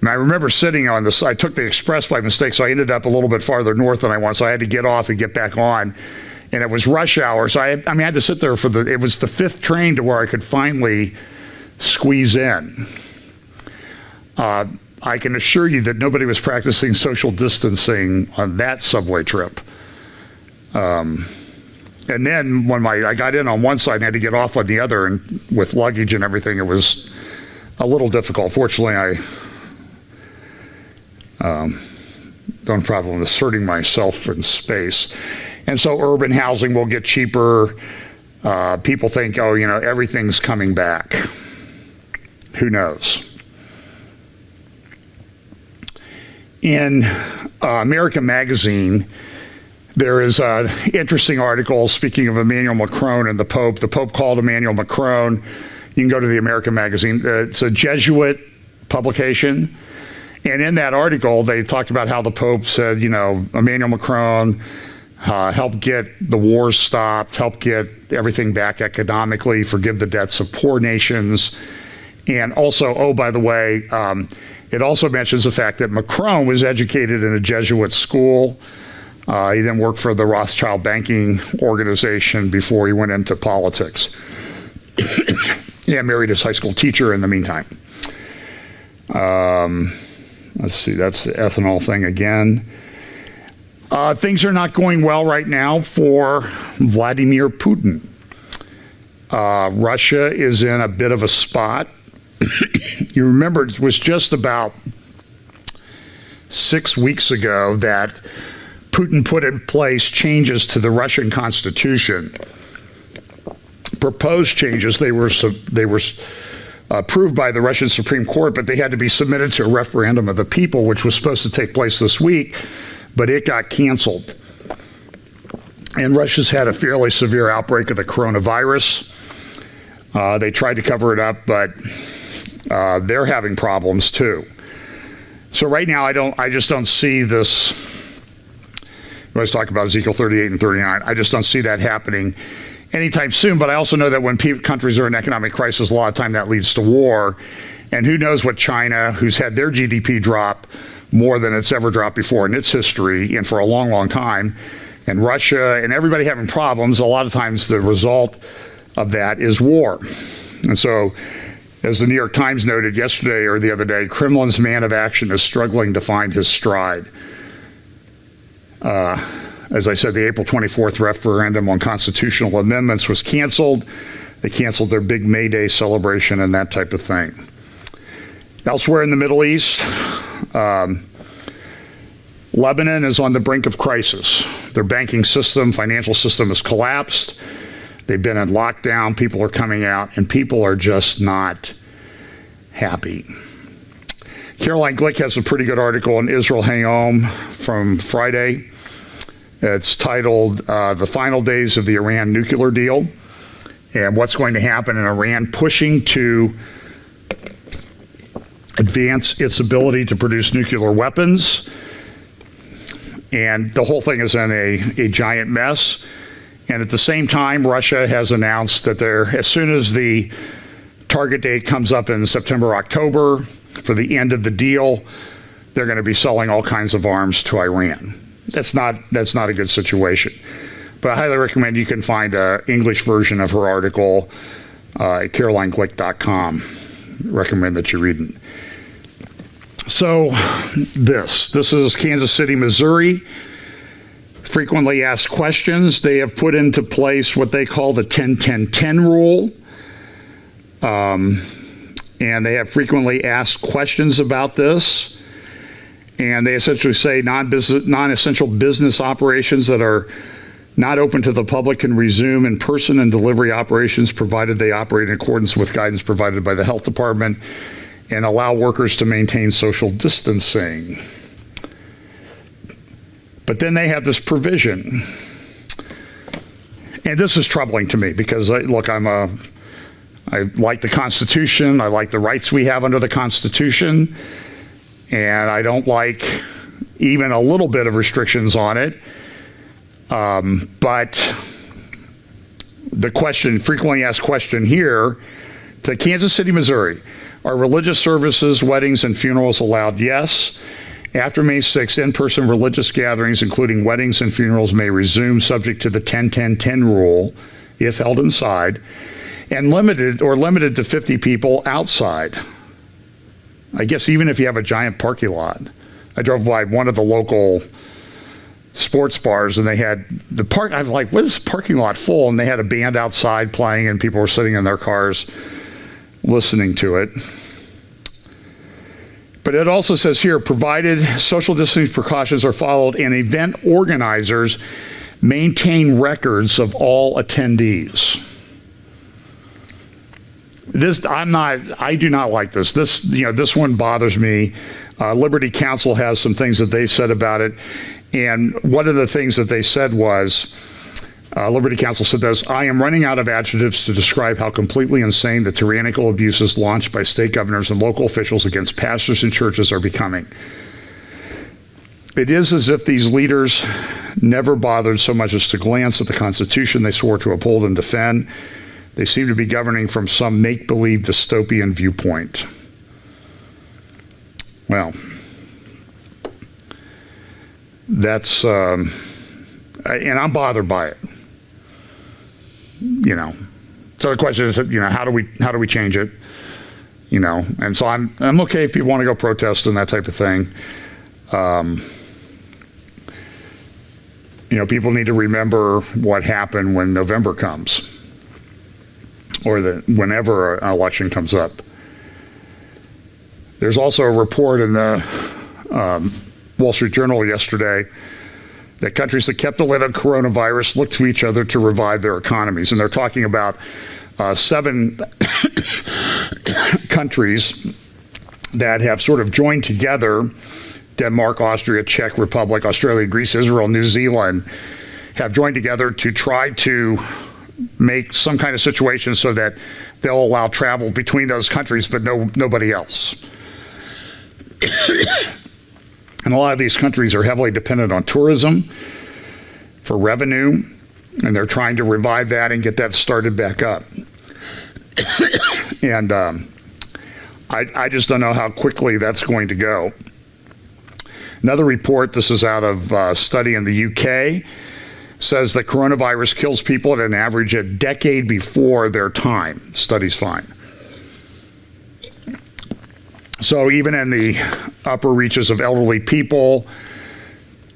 remember sitting on this. I took the express by mistake, so I ended up a little bit farther north than I wanted. So I had to get off and get back on. And it was rush hour. So I had to sit there it was the fifth train to where I could finally squeeze in. I can assure you that nobody was practicing social distancing on that subway trip. And then when I got in on one side and had to get off on the other, and with luggage and everything, it was a little difficult. Fortunately, I don't have a problem asserting myself in space. And so urban housing will get cheaper. People think, everything's coming back. Who knows? In American Magazine, there is an interesting article, speaking of Emmanuel Macron and the Pope. The Pope called Emmanuel Macron. You can go to the American Magazine. It's a Jesuit publication. And in that article, they talked about how the Pope said, Emmanuel Macron helped get the wars stopped, helped get everything back economically, forgive the debts of poor nations. And also, by the way, it also mentions the fact that Macron was educated in a Jesuit school. He then worked for the Rothschild banking organization before he went into politics. Married his high school teacher in the meantime. Let's see, that's the ethanol thing again. Things are not going well right now for Vladimir Putin. Russia is in a bit of a spot. You remember it was just about 6 weeks ago that Putin put in place changes to the Russian constitution. Proposed changes, they were approved by the Russian Supreme Court, but they had to be submitted to a referendum of the people, which was supposed to take place this week, but it got canceled. And Russia's had a fairly severe outbreak of the coronavirus. They tried to cover it up, but they're having problems too. So right now, I just don't see this. We always talk about Ezekiel 38 and 39. I just don't see that happening anytime soon. But I also know that when countries are in economic crisis, a lot of time that leads to war. And who knows what China, who's had their GDP drop more than it's ever dropped before in its history and for a long, long time, and Russia and everybody having problems, a lot of times the result of that is war. And so, as the New York Times noted yesterday or the other day, Kremlin's man of action is struggling to find his stride. As I said, the April 24th referendum on constitutional amendments was canceled. They canceled their big May Day celebration and that type of thing. Elsewhere in the Middle East, Lebanon is on the brink of crisis. Their banking system, financial system has collapsed. They've been in lockdown. People are coming out, and people are just not happy. Caroline Glick has a pretty good article in Israel Hayom from Friday. It's titled The Final Days of the Iran Nuclear Deal and What's Going to Happen in Iran Pushing to Advance Its Ability to Produce Nuclear Weapons. And the whole thing is in a giant mess. And at the same time, Russia has announced that as soon as the target date comes up in September, October, for the end of the deal, they're going to be selling all kinds of arms to Iran. That's not a good situation. But I highly recommend you can find an English version of her article at carolineglick.com. Recommend that you read it. So this is Kansas City, Missouri. Frequently asked questions. They have put into place what they call the 10-10-10 rule. And they have frequently asked questions about this. And they essentially say non-essential business operations that are not open to the public can resume in-person and delivery operations provided they operate in accordance with guidance provided by the health department and allow workers to maintain social distancing. But then they have this provision. And this is troubling to me because, look, I like the Constitution. I like the rights we have under the Constitution. And I don't like even a little bit of restrictions on it. But the frequently asked question here, to Kansas City, Missouri, are religious services, weddings, and funerals allowed? Yes. After May 6th, in-person religious gatherings, including weddings and funerals, may resume subject to the 10-10-10 rule, if held inside, and limited to 50 people outside. I guess even if you have a giant parking lot. I drove by one of the local sports bars, and they had the park. I'm like, what is the parking lot full? And they had a band outside playing, and people were sitting in their cars listening to it. But it also says here, provided social distancing precautions are followed and event organizers maintain records of all attendees. I do not like this. This one bothers me. Liberty Counsel has some things that they said about it. And one of the things that they said was, Liberty Counsel said this: I am running out of adjectives to describe how completely insane the tyrannical abuses launched by state governors and local officials against pastors and churches are becoming. It is as if these leaders never bothered so much as to glance at the Constitution they swore to uphold and defend. They seem to be governing from some make-believe dystopian viewpoint. Well, that's, and I'm bothered by it. So the question is, how do we change it? And so I'm okay if people want to go protest and that type of thing. People need to remember what happened when November comes, or whenever an election comes up. There's also a report in the Wall Street Journal yesterday that countries that kept a lid on coronavirus look to each other to revive their economies. And they're talking about 7 countries that have sort of joined together. Denmark, Austria, Czech Republic, Australia, Greece, Israel, New Zealand have joined together to try to make some kind of situation so that they'll allow travel between those countries, but nobody else. And a lot of these countries are heavily dependent on tourism for revenue, and they're trying to revive that and get that started back up. And I just don't know how quickly that's going to go. Another report, this is out of a study in the UK, says that coronavirus kills people at an average a decade before their time. Study's fine. So even in the upper reaches of elderly people,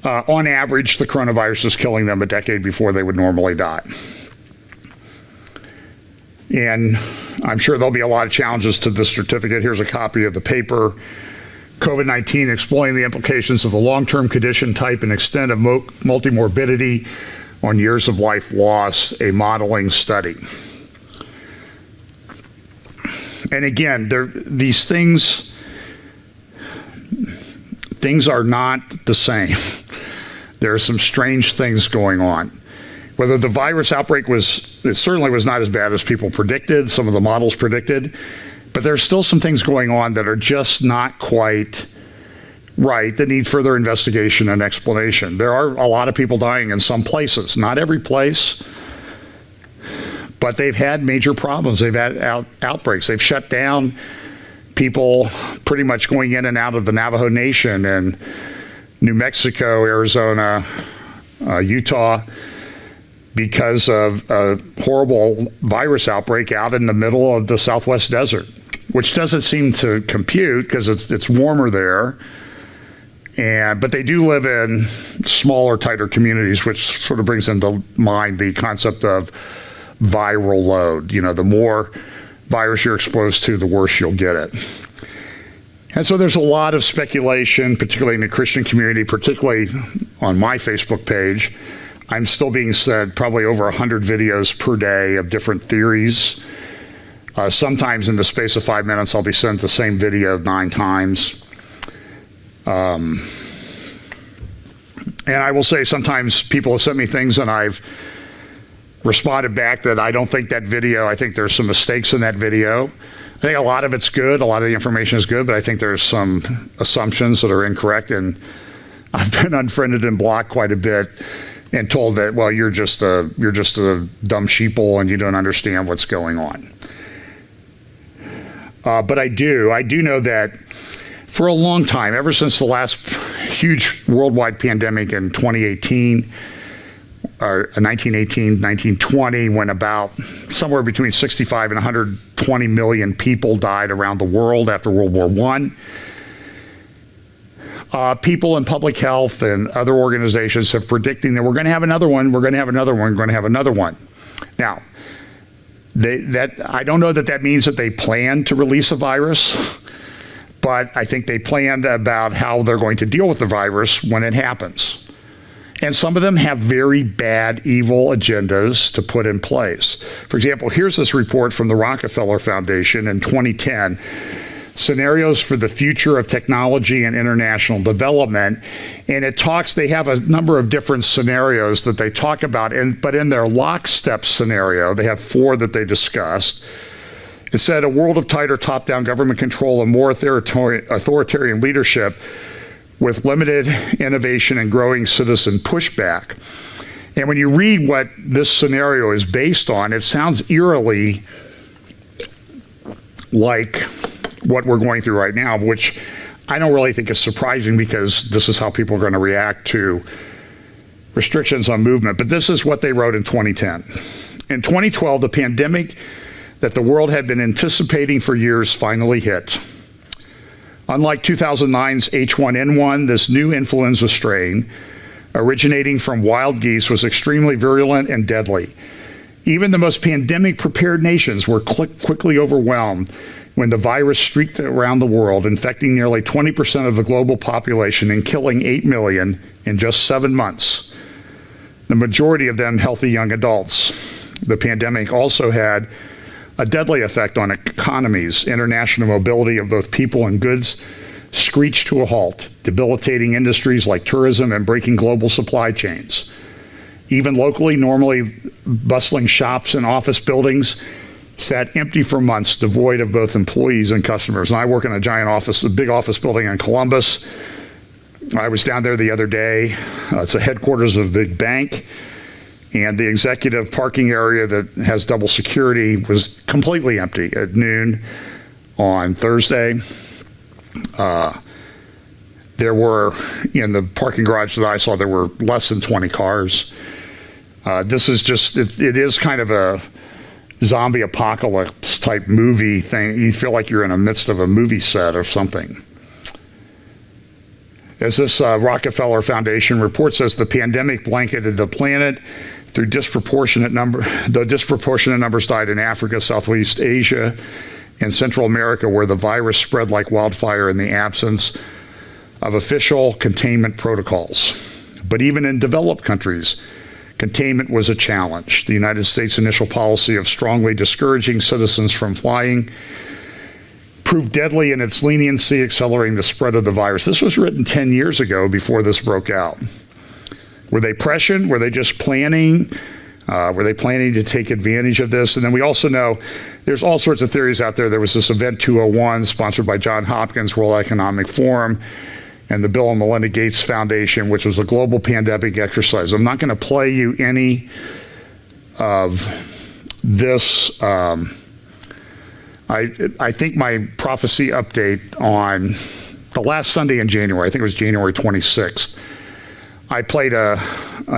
on average, the coronavirus is killing them a decade before they would normally die. And I'm sure there'll be a lot of challenges to this certificate. Here's a copy of the paper, COVID-19, Exploring the Implications of the Long-Term Condition Type and Extent of Multimorbidity on Years of Life Loss, a Modeling Study. And again, these things are not the same. There are some strange things going on. Whether the virus outbreak it certainly was not as bad as people predicted, some of the models predicted, but there's still some things going on that are just not quite right, that need further investigation and explanation. There are a lot of people dying in some places, not every place, but they've had major problems. They've had outbreaks. They've shut down people pretty much going in and out of the Navajo Nation and New Mexico, Arizona, Utah, because of a horrible virus outbreak out in the middle of the Southwest desert, which doesn't seem to compute because it's warmer there. But they do live in smaller, tighter communities, which sort of brings into mind the concept of viral load. The more virus you're exposed to, the worse you'll get it. And so there's a lot of speculation, particularly in the Christian community, particularly on my Facebook page. I'm still being said probably over 100 videos per day of different theories. Sometimes in the space of 5 minutes, I'll be sent the same video 9 times. And I will say sometimes people have sent me things and I've responded back that I don't think that video, I think there's some mistakes in that video. I think a lot of it's good, a lot of the information is good, but I think there's some assumptions that are incorrect, and I've been unfriended and blocked quite a bit and told that, well, you're just a dumb sheeple and you don't understand what's going on. But I do know that for a long time, ever since the last huge worldwide pandemic in 2018, or 1918, 1920, when about somewhere between 65 and 120 million people died around the world after World War I. People in public health and other organizations have predicting that we're going to have another one, we're going to have another one, we're going to have another one. Now, I don't know that means that they plan to release a virus, but I think they planned about how they're going to deal with the virus when it happens. And some of them have very bad, evil agendas to put in place. For example, here's this report from the Rockefeller Foundation in 2010, Scenarios for the Future of Technology and International Development. And they have a number of different scenarios that they talk about, but in their lockstep scenario, they have 4 that they discussed. It said a world of tighter top-down government control and more authoritarian leadership with limited innovation and growing citizen pushback. And when you read what this scenario is based on, it sounds eerily like what we're going through right now, which I don't really think is surprising because this is how people are going to react to restrictions on movement. But this is what they wrote in 2010. In 2012, the pandemic that the world had been anticipating for years finally hit. Unlike 2009's H1N1, this new influenza strain, originating from wild geese, was extremely virulent and deadly. Even the most pandemic-prepared nations were quickly overwhelmed when the virus streaked around the world, infecting nearly 20% of the global population and killing 8 million in just 7 months, the majority of them healthy young adults. The pandemic also had a deadly effect on economies. International mobility of both people and goods screeched to a halt, debilitating industries like tourism and breaking global supply chains. Even locally, normally bustling shops and office buildings sat empty for months, devoid of both employees and customers. And I work in a big office building in Columbus. I was down there the other day. It's the headquarters of a big bank. And the executive parking area that has double security was completely empty at noon on Thursday. There were, in the parking garage that I saw, there were less than 20 cars. This is just, it is kind of a zombie apocalypse type movie thing. You feel like you're in the midst of a movie set or something. As this Rockefeller Foundation report says, the pandemic blanketed the planet through disproportionate numbers died in Africa, Southeast Asia, and Central America, where the virus spread like wildfire in the absence of official containment protocols. But even in developed countries, containment was a challenge. The United States' initial policy of strongly discouraging citizens from flying proved deadly in its leniency, accelerating the spread of the virus. This was written 10 years ago before this broke out. Were they prescient? Were they just planning? Were they planning to take advantage of this? And then we also know there's all sorts of theories out there. There was this Event 201 sponsored by Johns Hopkins World Economic Forum and the Bill and Melinda Gates Foundation, which was a global pandemic exercise. I'm not going to play you any of this. I think my prophecy update on the last Sunday in January, I think it was January 26th, I played a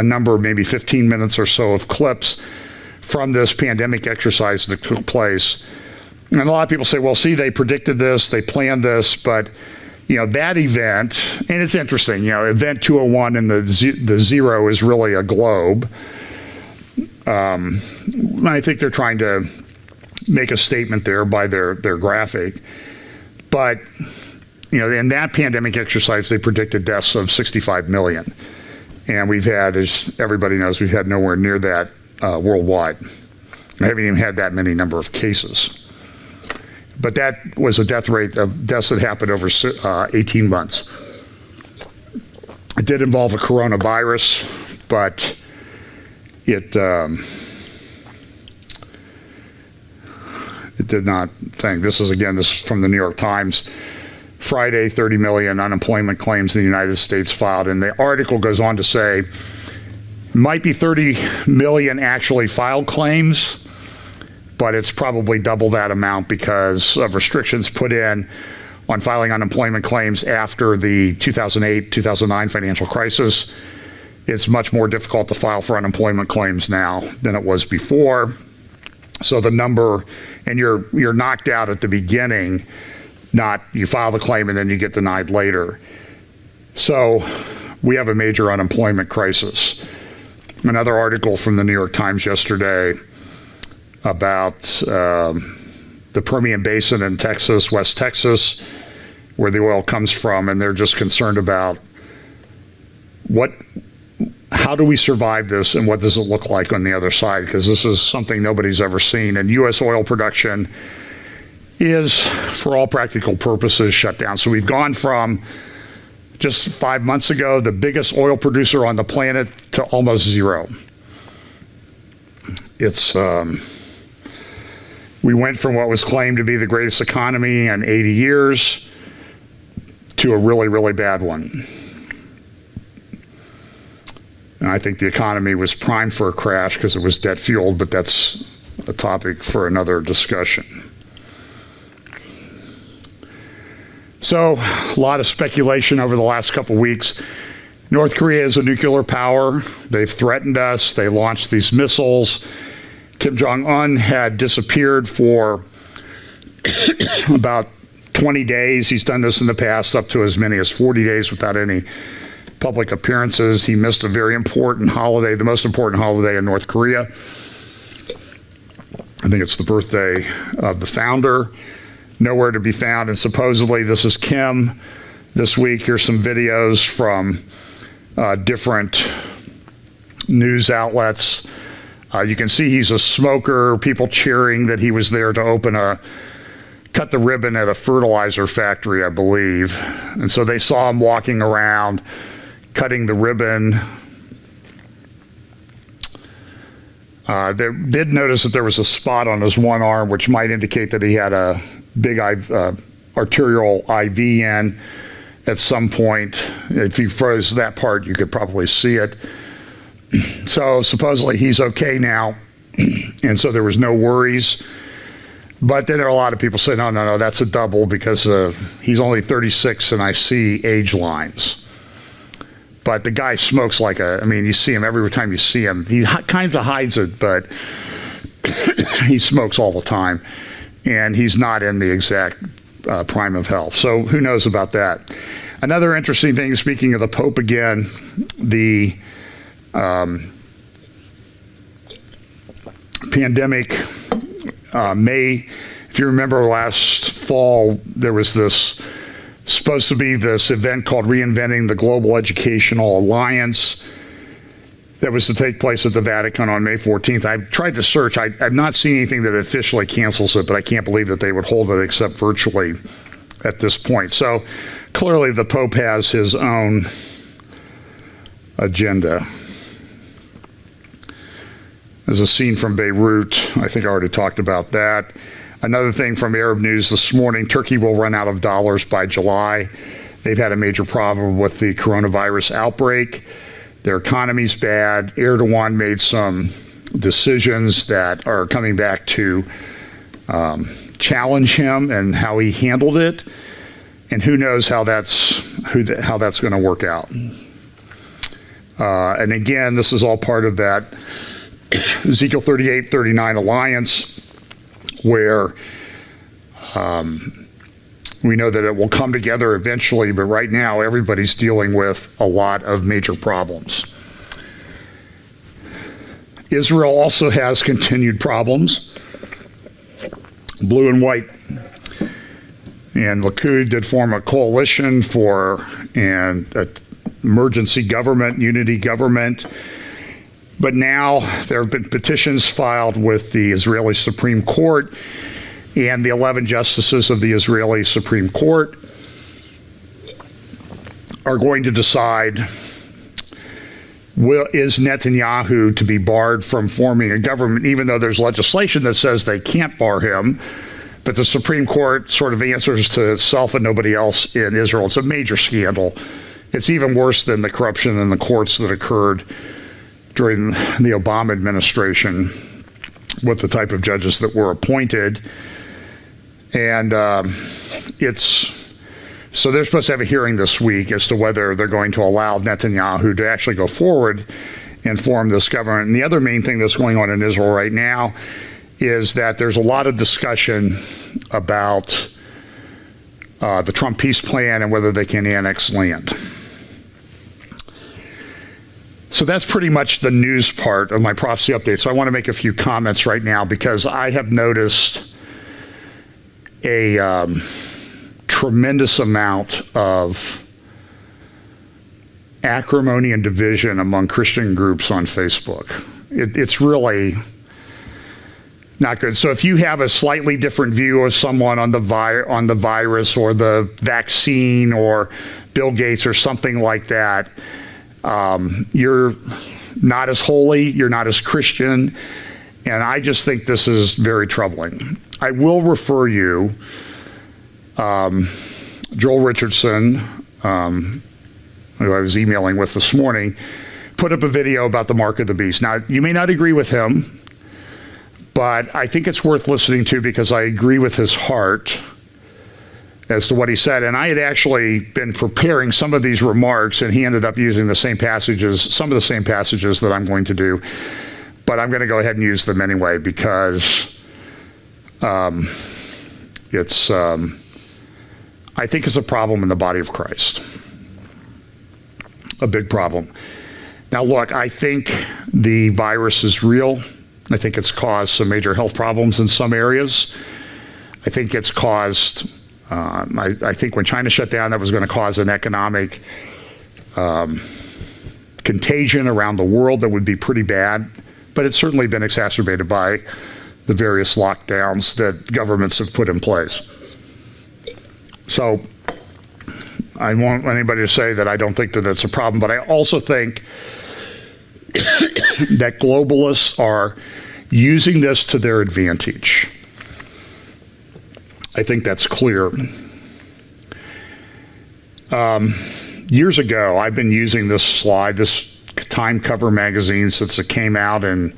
number, maybe 15 minutes or so of clips from this pandemic exercise that took place. And a lot of people say, well, see, they predicted this, they planned this, but that event, and it's interesting, Event 201 and the zero is really a globe. I think they're trying to make a statement there by their graphic. But, in that pandemic exercise, they predicted deaths of 65 million. And we've had, as everybody knows, we've had nowhere near that worldwide. We haven't even had that many number of cases. But that was a death rate of deaths that happened over 18 months. It did involve a coronavirus, but it did not think. This is from the New York Times. Friday, 30 million unemployment claims in the United States filed. And the article goes on to say, might be 30 million actually filed claims, but it's probably double that amount because of restrictions put in on filing unemployment claims after the 2008-2009 financial crisis. It's much more difficult to file for unemployment claims now than it was before. So the number, and you're knocked out at the beginning, not you file the claim and then you get denied later. So we have a major unemployment crisis. Another article from the New York Times yesterday about the Permian Basin in Texas, West Texas, where the oil comes from, and they're just concerned about how do we survive this and what does it look like on the other side, because this is something nobody's ever seen. And U.S. oil production is, for all practical purposes, shut down. So we've gone from just 5 months ago, the biggest oil producer on the planet, to almost zero. We went from what was claimed to be the greatest economy in 80 years to a really, really bad one. And I think the economy was primed for a crash because it was debt fueled, but that's a topic for another discussion. So, a lot of speculation over the last couple weeks. North Korea is a nuclear power. They've threatened us. They launched these missiles. Kim Jong-un had disappeared for about 20 days. He's done this in the past, up to as many as 40 days without any public appearances. He missed a very important holiday, the most important holiday in North Korea. I think it's the birthday of the founder. Nowhere to be found, and supposedly this is Kim this week. Here's some videos from different news outlets. You can see he's a smoker, people cheering that he was there to cut the ribbon at a fertilizer factory, I believe. And so they saw him walking around, cutting the ribbon. They did notice that there was a spot on his one arm, which might indicate that he had a big arterial IV in at some point. If you froze that part, you could probably see it. So supposedly he's okay now, and so there was no worries. But then there are a lot of people saying, no, that's a double because he's only 36 and I see age lines. But the guy smokes you see him every time you see him. He kind of hides it, but he smokes all the time. And he's not in the exact prime of health. So who knows about that? Another interesting thing, speaking of the Pope again, the pandemic if you remember last fall, there was supposed to be this event called Reinventing the Global Educational Alliance that was to take place at the Vatican on May 14th. I've tried to search. I've not seen anything that officially cancels it, but I can't believe that they would hold it except virtually at this point. So clearly the Pope has his own agenda. There's a scene from Beirut. I think I already talked about that. Another thing from Arab News this morning, Turkey will run out of dollars by July. They've had a major problem with the coronavirus outbreak. Their economy's bad. Erdogan made some decisions that are coming back to challenge him and how he handled it. And who knows how that's going to work out. And again, this is all part of that Ezekiel 38-39 alliance, where we know that it will come together eventually, but right now everybody's dealing with a lot of major problems. Israel also has continued problems, blue and white. And Likud did form a coalition for an emergency government, unity government. But now there have been petitions filed with the Israeli Supreme Court, and the 11 justices of the Israeli Supreme Court are going to decide is Netanyahu to be barred from forming a government, even though there's legislation that says they can't bar him? But the Supreme Court sort of answers to itself and nobody else in Israel. It's a major scandal. It's even worse than the corruption in the courts that occurred during the Obama administration with the type of judges that were appointed. And so they're supposed to have a hearing this week as to whether they're going to allow Netanyahu to actually go forward and form this government. And the other main thing that's going on in Israel right now is that there's a lot of discussion about the Trump peace plan and whether they can annex land. So that's pretty much the news part of my prophecy update. So I want to make a few comments right now because I have noticed a tremendous amount of acrimony and division among Christian groups on Facebook. It's really not good. So if you have a slightly different view of someone on the virus or the vaccine or Bill Gates or something like that, you're not as holy, you're not as Christian, and I just think this is very troubling. I will refer you, Joel Richardson, who I was emailing with this morning, put up a video about the mark of the beast. Now, you may not agree with him, but I think it's worth listening to because I agree with his heart as to what he said. And I had actually been preparing some of these remarks, and he ended up using the same passages, some of the same passages that I'm going to do. But I'm going to go ahead and use them anyway because I think it's a problem in the body of Christ. A big problem. Now, look, I think the virus is real. I think it's caused some major health problems in some areas. I think it's caused, I think when China shut down, that was going to cause an economic contagion around the world that would be pretty bad. But it's certainly been exacerbated by the various lockdowns that governments have put in place. So I don't want anybody to say that I don't think that it's a problem, but I also think that globalists are using this to their advantage. I think that's clear. Years ago, I've been using this slide, this Time cover magazine, since it came out in,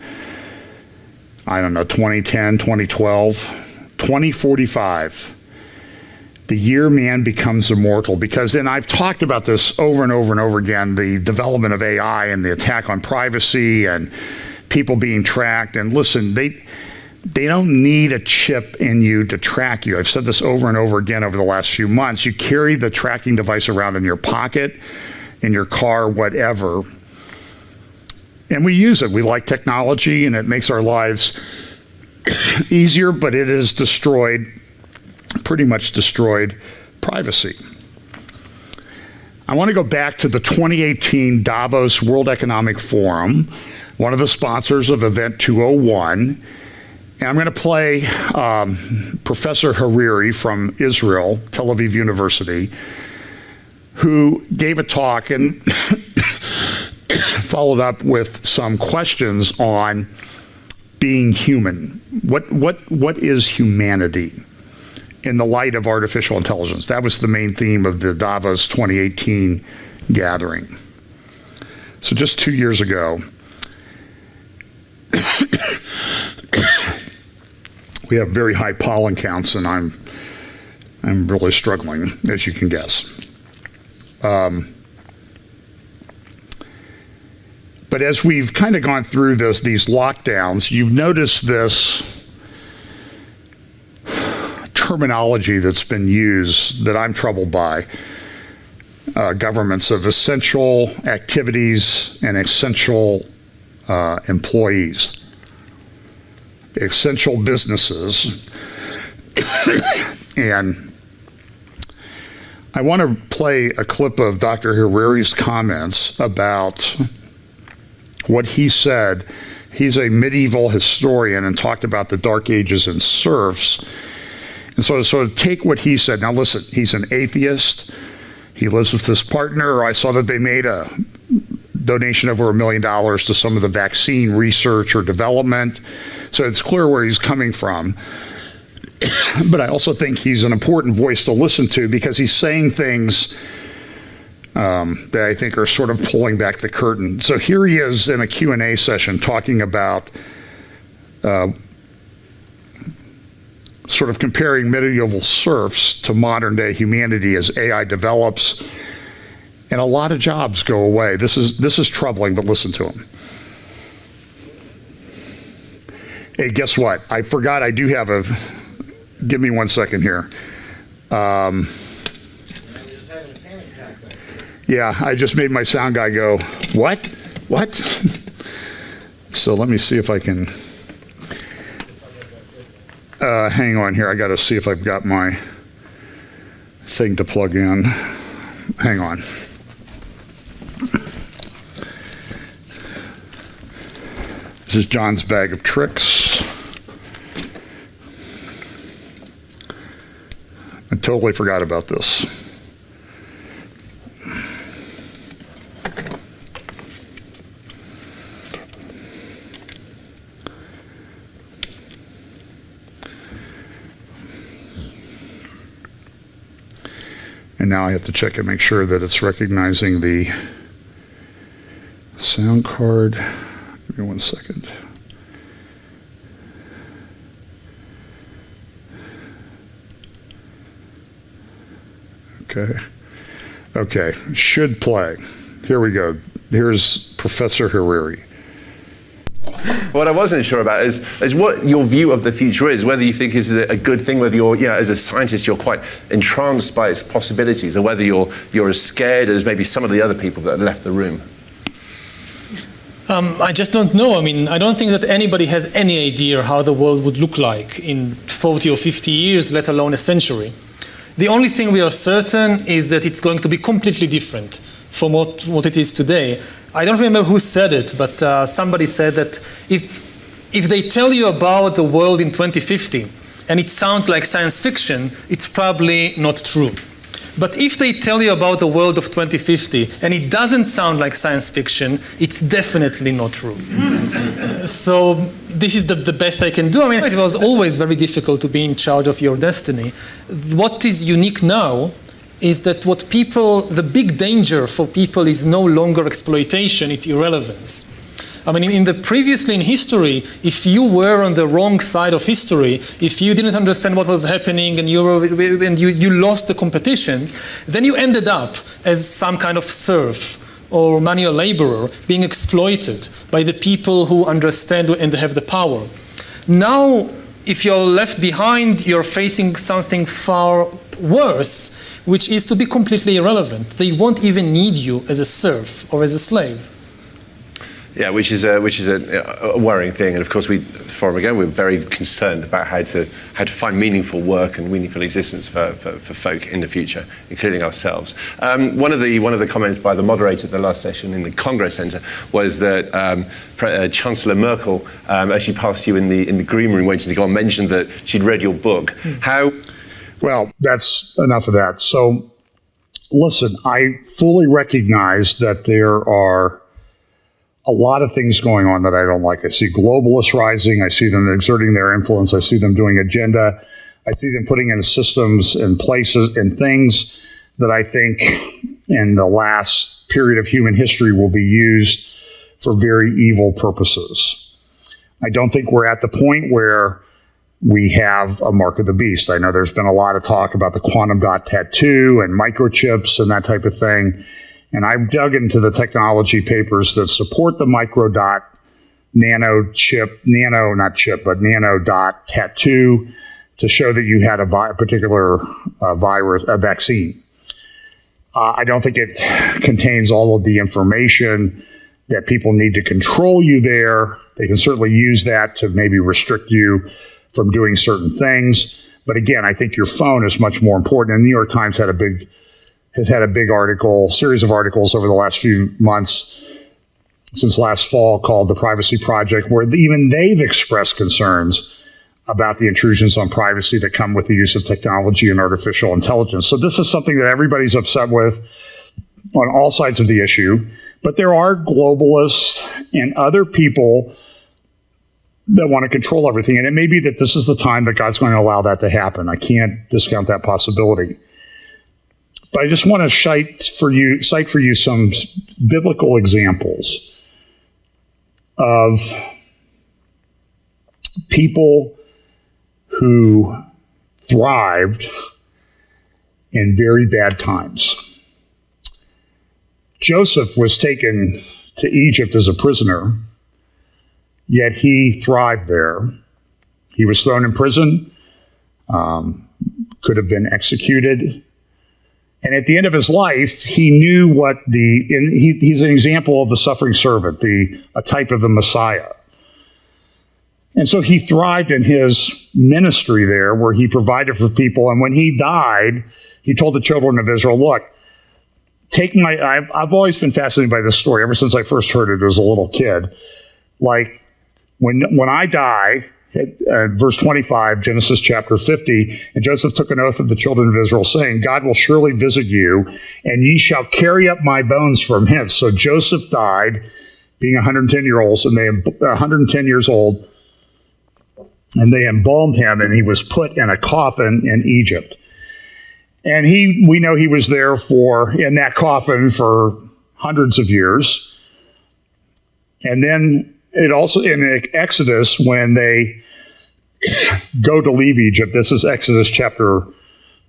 2010, 2012, 2045. The year man becomes immortal, because then I've talked about this over and over and over again, the development of AI and the attack on privacy and people being tracked. And listen, they don't need a chip in you to track you. I've said this over and over again over the last few months. You carry the tracking device around in your pocket, in your car, whatever. And we use it. We like technology and it makes our lives easier, but it has pretty much destroyed privacy. I want to go back to the 2018 Davos World Economic Forum, one of the sponsors of Event 201. And I'm going to play Professor Hariri from Israel, Tel Aviv University, who gave a talk and followed up with some questions on being human. What is humanity in the light of artificial intelligence? That was the main theme of the Davos 2018 gathering. So just 2 years ago, we have very high pollen counts, and I'm really struggling, as you can guess. But as we've kind of gone through these lockdowns, you've noticed this terminology that's been used that I'm troubled by. Governments of essential activities and essential employees. Essential businesses. And I want to play a clip of Dr. Hariri's comments about what he said. He's a medieval historian and talked about the Dark Ages and serfs. And so take what he said. Now listen, he's an atheist. He lives with his partner. I saw that they made a donation over $1 million to some of the vaccine research or development. So it's clear where he's coming from. But I also think he's an important voice to listen to because he's saying things that I think are sort of pulling back the curtain. So here he is in a Q&A session talking about sort of comparing medieval serfs to modern day humanity as AI develops, and a lot of jobs go away. This is troubling, but listen to him. Hey, guess what? I forgot I do have a, give me 1 second here. Yeah, I just made my sound guy go, what? What? So let me see if I can, hang on here. I got to see if I've got my thing to plug in. Hang on. This is John's bag of tricks. I totally forgot about this. And now I have to check and make sure that it's recognizing the sound card. Give me 1 second. Okay. Okay, should play. Here we go. Here's Professor Hariri. What I wasn't sure about is what your view of the future is, whether you think it's a good thing, whether you're, as a scientist, you're quite entranced by its possibilities, or whether you're as scared as maybe some of the other people that left the room. I just don't know. I mean, I don't think that anybody has any idea how the world would look like in 40 or 50 years, let alone a century. The only thing we are certain is that it's going to be completely different from what it is today. I don't remember who said it, but somebody said that if they tell you about the world in 2050 and it sounds like science fiction, it's probably not true. But if they tell you about the world of 2050 and it doesn't sound like science fiction, it's definitely not true. So this is the best I can do. I mean, it was always very difficult to be in charge of your destiny. What is unique now is that the big danger for people is no longer exploitation, it's irrelevance. I mean, previously in history, if you were on the wrong side of history, if you didn't understand what was happening and you lost the competition, then you ended up as some kind of serf or manual laborer being exploited by the people who understand and have the power. Now, if you're left behind, you're facing something far worse, which is to be completely irrelevant. They won't even need you as a serf or as a slave. Yeah, which is a worrying thing, and of course, Forum Again, we're very concerned about how to find meaningful work and meaningful existence for folk in the future, including ourselves. One of the comments by the moderator at the last session in the Congress Center was that Chancellor Merkel, as she passed you in the green room waiting to go on, mentioned that she'd read your book. How? Well, that's enough of that. So, listen, I fully recognize that there are a lot of things going on that I don't like. I see globalists rising. I see them exerting their influence. I see them doing agenda. I see them putting in systems and places and things that I think in the last period of human history will be used for very evil purposes. I don't think we're at the point where we have a mark of the beast. I know there's been a lot of talk about the quantum dot tattoo and microchips and that type of thing. And I've dug into the technology papers that support the microdot nano dot tattoo to show that you had a particular virus, a vaccine. I don't think it contains all of the information that people need to control you there. They can certainly use that to maybe restrict you from doing certain things. But again, I think your phone is much more important. And the New York Times has had a big series of articles over the last few months since last fall called The Privacy Project, where even they've expressed concerns about the intrusions on privacy that come with the use of technology and artificial intelligence. So this is something that everybody's upset with on all sides of the issue. But there are globalists and other people that want to control everything. And it may be that this is the time that God's going to allow that to happen. I can't discount that possibility. But I just want to cite for you some biblical examples of people who thrived in very bad times. Joseph was taken to Egypt as a prisoner, yet he thrived there. He was thrown in prison, could have been executed. And at the end of his life, he knew he's an example of the suffering servant, a type of the Messiah. And so he thrived in his ministry there, where he provided for people. And when he died, he told the children of Israel, look, I've always been fascinated by this story ever since I first heard it as a little kid. Like, when I die, verse 25, Genesis chapter 50, and Joseph took an oath of the children of Israel, saying, God will surely visit you, and ye shall carry up my bones from hence. So Joseph died, being 110 years old, and they embalmed him, and he was put in a coffin in Egypt. And we know he was there in that coffin for hundreds of years. And then it also, in Exodus, when they go to leave Egypt, this is Exodus chapter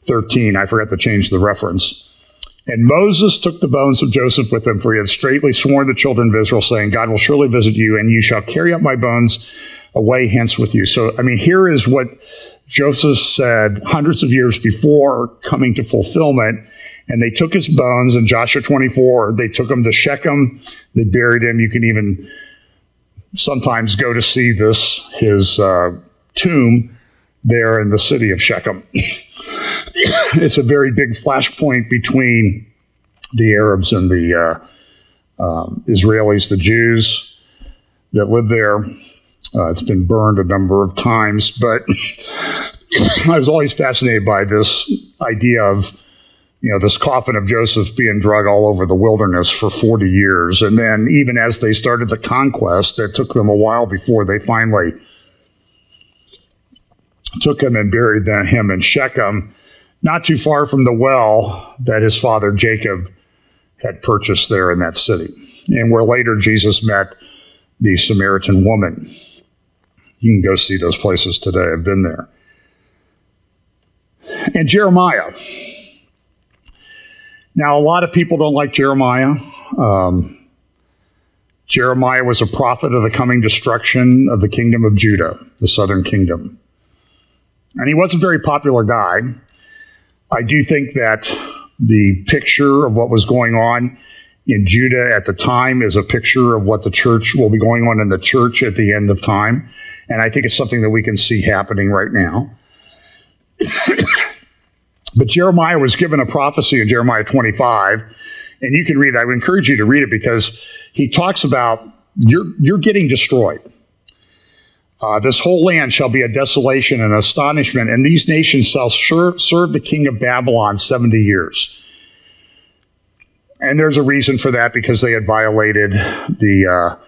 13. I forgot to change the reference. And Moses took the bones of Joseph with him, for he had straitly sworn the children of Israel, saying, God will surely visit you, and you shall carry up my bones away hence with you. So, here is what Joseph said hundreds of years before coming to fulfillment. And they took his bones in Joshua 24. They took him to Shechem. They buried him. You can even sometimes go to see his tomb there in the city of Shechem. It's a very big flashpoint between the Arabs and the Israelis, the Jews that live there. It's been burned a number of times, but I was always fascinated by this idea of, this coffin of Joseph being drug all over the wilderness for 40 years. And then even as they started the conquest, it took them a while before they finally took him and buried him in Shechem, not too far from the well that his father Jacob had purchased there in that city, and where later Jesus met the Samaritan woman. You can go see those places today. I've been there. And Jeremiah. Now, a lot of people don't like Jeremiah. Jeremiah was a prophet of the coming destruction of the kingdom of Judah, the southern kingdom. And he was a very popular guy. I do think that the picture of what was going on in Judah at the time is a picture of what the church will be going on in the church at the end of time. And I think it's something that we can see happening right now. But Jeremiah was given a prophecy in Jeremiah 25, and you can read it. I would encourage you to read it, because he talks about you're getting destroyed. This whole land shall be a desolation and astonishment, and these nations shall serve the king of Babylon 70 years. And there's a reason for that, because they had violated the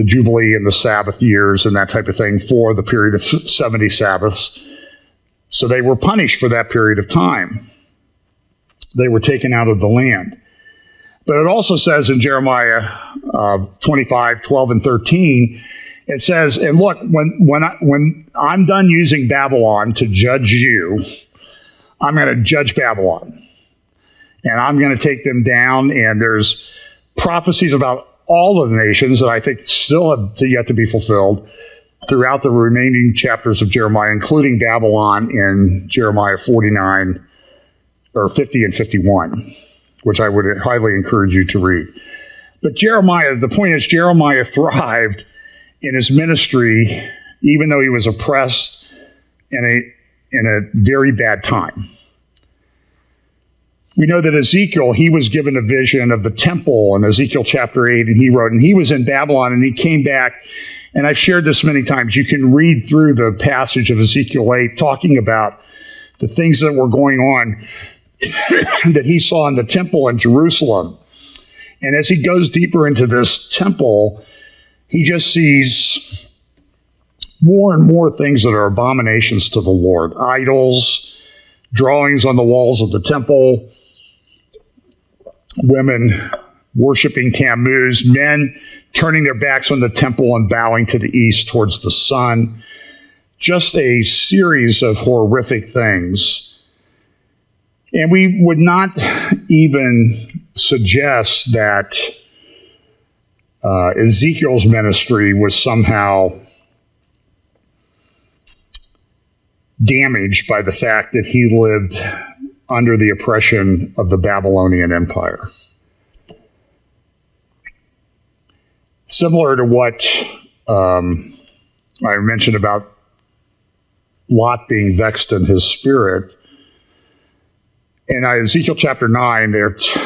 Jubilee and the Sabbath years and that type of thing for the period of 70 Sabbaths. So they were punished for that period of time. They were taken out of the land. But it also says in Jeremiah 25, 12, and 13, it says, and look, when I'm done using Babylon to judge you, I'm going to judge Babylon. And I'm going to take them down. And there's prophecies about all of the nations that I think still have yet to be fulfilled throughout the remaining chapters of Jeremiah, including Babylon in Jeremiah 49 or 50 and 51, which I would highly encourage you to read. But Jeremiah, the point is, Jeremiah thrived in his ministry, even though he was oppressed in a very bad time. We know that Ezekiel, he was given a vision of the temple in Ezekiel chapter 8, and he wrote, and he was in Babylon, and he came back. And I've shared this many times. You can read through the passage of Ezekiel 8 talking about the things that were going on that he saw in the temple in Jerusalem. And as he goes deeper into this temple, he just sees more and more things that are abominations to the Lord. Idols, drawings on the walls of the temple, women worshiping Tammuz, men turning their backs on the temple and bowing to the east towards the sun. Just a series of horrific things. And we would not even suggest that Ezekiel's ministry was somehow damaged by the fact that he lived under the oppression of the Babylonian Empire. Similar to what I mentioned about Lot being vexed in his spirit, in Ezekiel chapter 9,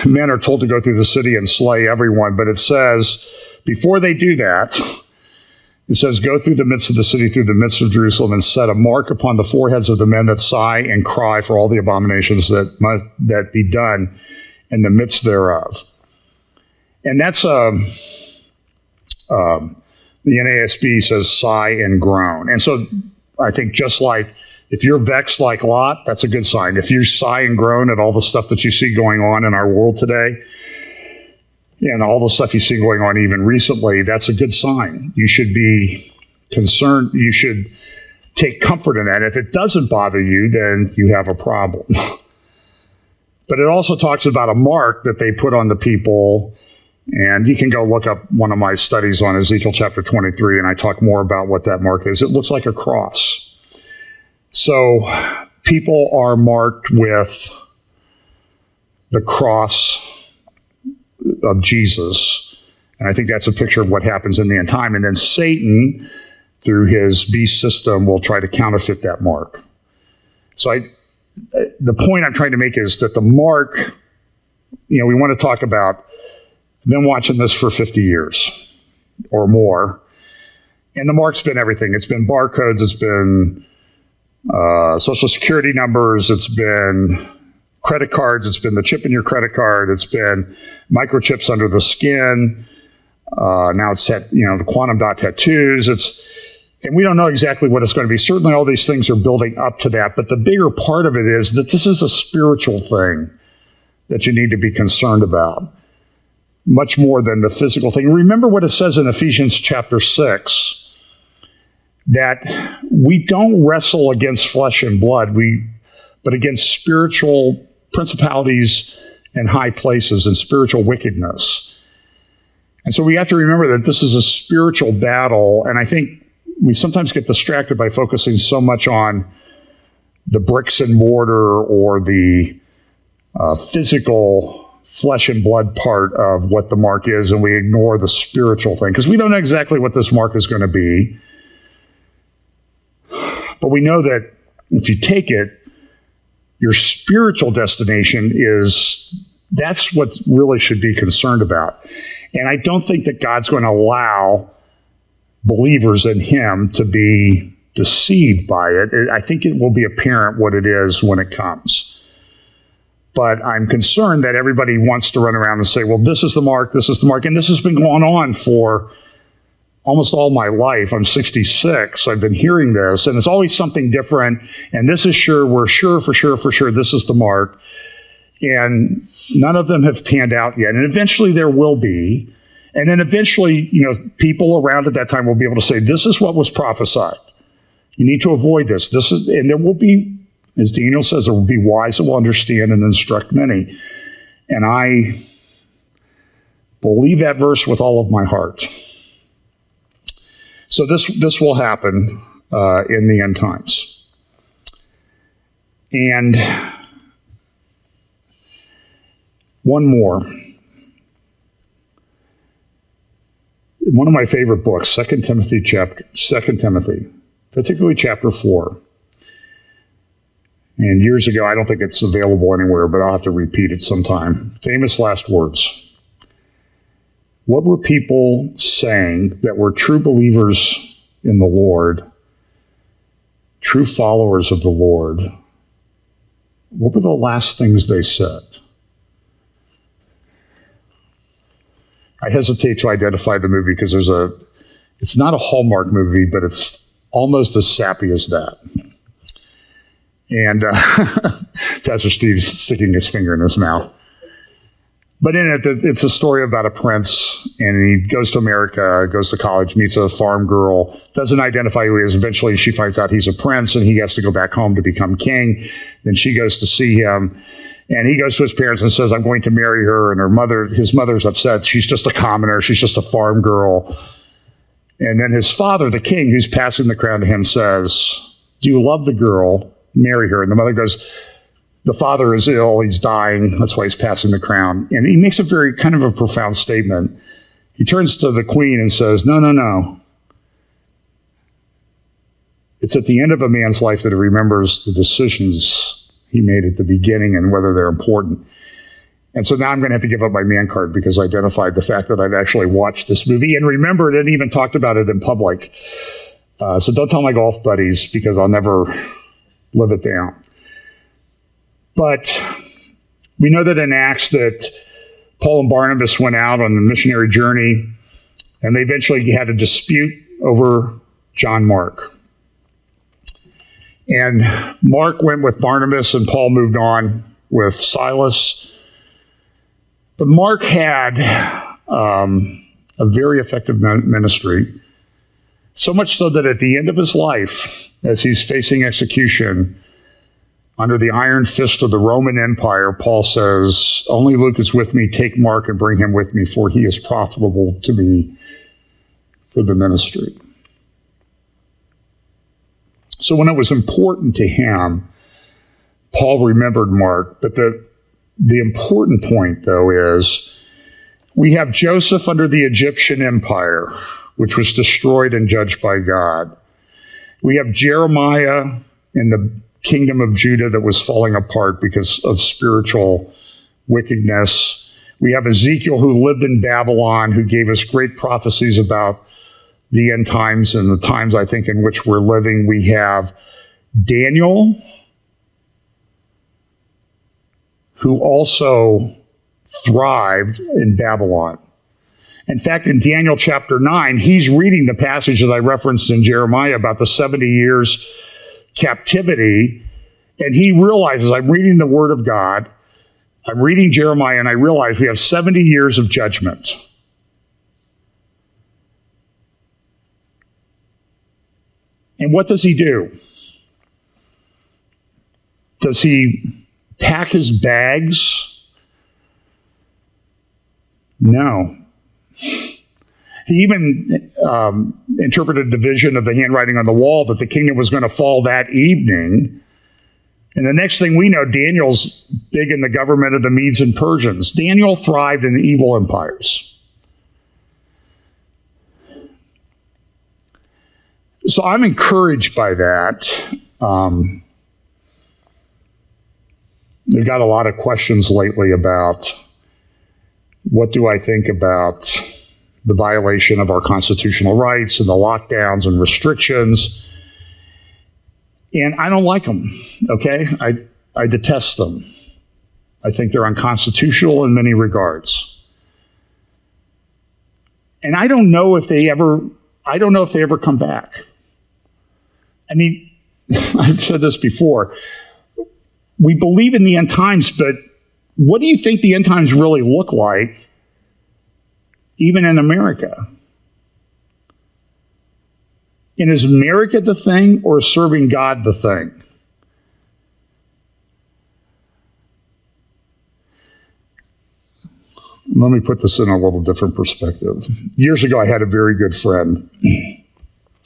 men are told to go through the city and slay everyone, but it says, before they do that, it says, go through the midst of the city, through the midst of Jerusalem, and set a mark upon the foreheads of the men that sigh and cry for all the abominations that be done in the midst thereof. And that's the NASB says sigh and groan. And so I think just like if you're vexed like Lot, that's a good sign. If you sigh and groan at all the stuff that you see going on in our world today, and all the stuff you see going on even recently, that's a good sign. You should be concerned. You should take comfort in that. If it doesn't bother you, then you have a problem. But it also talks about a mark that they put on the people. And you can go look up one of my studies on Ezekiel chapter 23, and I talk more about what that mark is. It looks like a cross. So people are marked with the cross of Jesus. And I think that's a picture of what happens in the end time. And then Satan, through his beast system, will try to counterfeit that mark. So the point I'm trying to make is that the mark, we want to talk about, I've been watching this for 50 years or more. And the mark's been everything. It's been barcodes. It's been social security numbers. It's been credit cards. It's been the chip in your credit card. It's been microchips under the skin. Now it's the quantum dot tattoos. And we don't know exactly what it's going to be. Certainly all these things are building up to that. But the bigger part of it is that this is a spiritual thing that you need to be concerned about, much more than the physical thing. Remember what it says in Ephesians chapter 6, that we don't wrestle against flesh and blood, but against spiritual principalities and high places and spiritual wickedness. And so we have to remember that this is a spiritual battle, and I think we sometimes get distracted by focusing so much on the bricks and mortar or the physical flesh and blood part of what the mark is, and we ignore the spiritual thing, because we don't know exactly what this mark is going to be. But we know that if you take it, your spiritual destination that's what really should be concerned about. And I don't think that God's going to allow believers in him to be deceived by it. I think it will be apparent what it is when it comes. But I'm concerned that everybody wants to run around and say, well, this is the mark, this is the mark. And this has been going on for almost all my life. I'm 66. I've been hearing this, and it's always something different. And this is sure, we're sure, for sure, this is the mark. And none of them have panned out yet. And eventually there will be. And then eventually, people around at that time will be able to say, this is what was prophesied. You need to avoid this. And there will be, as Daniel says, there will be wise that will understand and instruct many. And I believe that verse with all of my heart. So this will happen in the end times. And one more. One of my favorite books, 2 Timothy, particularly chapter 4. And years ago, I don't think it's available anywhere, but I'll have to repeat it sometime. Famous last words. What were people saying that were true believers in the Lord, true followers of the Lord? What were the last things they said? I hesitate to identify the movie because it's not a Hallmark movie, but it's almost as sappy as that. And Pastor Steve's sticking his finger in his mouth. But in it, it's a story about a prince, and he goes to America, goes to college, meets a farm girl, doesn't identify who he is. Eventually, she finds out he's a prince, and he has to go back home to become king. Then she goes to see him, and he goes to his parents and says, I'm going to marry her. And his mother's upset. She's just a commoner. She's just a farm girl. And then his father, the king, who's passing the crown to him, says, do you love the girl? Marry her. And the mother goes, the father is ill, he's dying, that's why he's passing the crown. And he makes a very kind of a profound statement. He turns to the queen and says, no. It's at the end of a man's life that he remembers the decisions he made at the beginning and whether they're important. And so now I'm going to have to give up my man card because I identified the fact that I've actually watched this movie and remembered it and even talked about it in public. So don't tell my golf buddies because I'll never live it down. But we know that in Acts that Paul and Barnabas went out on the missionary journey, and they eventually had a dispute over John Mark. And Mark went with Barnabas, and Paul moved on with Silas. But Mark had a very effective ministry, so much so that at the end of his life, as he's facing execution, under the iron fist of the Roman Empire, Paul says, only Luke is with me, take Mark and bring him with me, for he is profitable to me for the ministry. So when it was important to him, Paul remembered Mark. But the important point, though, is we have Joseph under the Egyptian Empire, which was destroyed and judged by God. We have Jeremiah in the kingdom of Judah that was falling apart because of spiritual wickedness. We have Ezekiel who lived in Babylon, who gave us great prophecies about the end times and the times, I think, in which we're living. We have Daniel, who also thrived in Babylon. In fact, in Daniel chapter 9, he's reading the passage that I referenced in Jeremiah about the 70 years captivity, and he realizes, I'm reading the Word of God, I'm reading Jeremiah, and I realize we have 70 years of judgment. And what does he do? Does he pack his bags? No. He even interpreted the vision of the handwriting on the wall that the kingdom was going to fall that evening. And the next thing we know, Daniel's big in the government of the Medes and Persians. Daniel thrived in the evil empires. So I'm encouraged by that. We've got a lot of questions lately about what do I think about the violation of our constitutional rights and the lockdowns and restrictions. And I don't like them, okay? I detest them. I think they're unconstitutional in many regards. And I don't know if they ever come back. I mean, I've said this before. We believe in the end times, but what do you think the end times really look like, even in America? And is America the thing, or serving God the thing? Let me put this in a little different perspective. Years ago, I had a very good friend,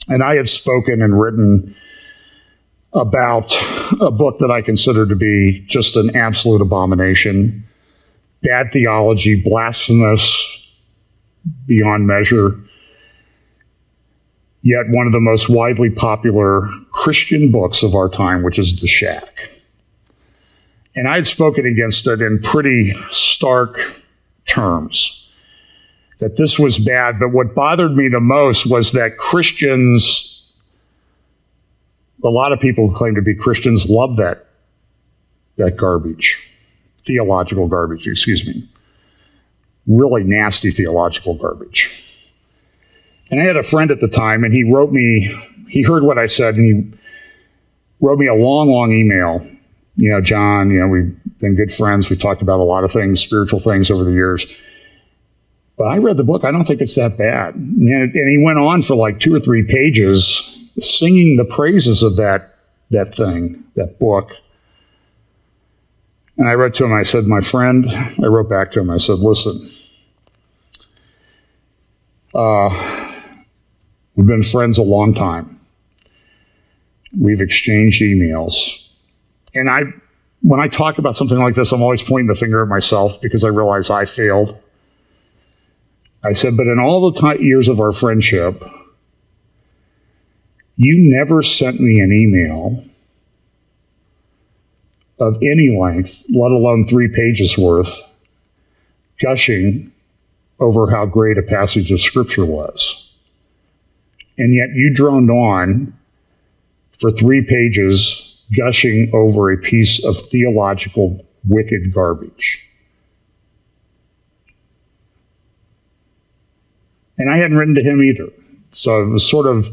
and I had spoken and written about a book that I consider to be just an absolute abomination, bad theology, blasphemous beyond measure, yet one of the most widely popular Christian books of our time, which is The Shack. And I had spoken against it in pretty stark terms, that this was bad. But what bothered me the most was that Christians, a lot of people who claim to be Christians, love that garbage, theological garbage, excuse me. really nasty theological garbage. And I had a friend at the time, and he heard what I said, and he wrote me a long, long email. John, we've been good friends. We've talked about a lot of things, spiritual things over the years. But I read the book. I don't think it's that bad. And he went on for like 2 or 3 pages singing the praises of that book. And I wrote to him, I said, my friend, I wrote back to him, I said, listen, we've been friends a long time. We've exchanged emails. And when I talk about something like this, I'm always pointing the finger at myself because I realize I failed. I said, but in all the years of our friendship, you never sent me an email of any length, let alone 3 pages worth, gushing over how great a passage of Scripture was. And yet you droned on for 3 pages, gushing over a piece of theological wicked garbage. And I hadn't written to him either. So it was sort of,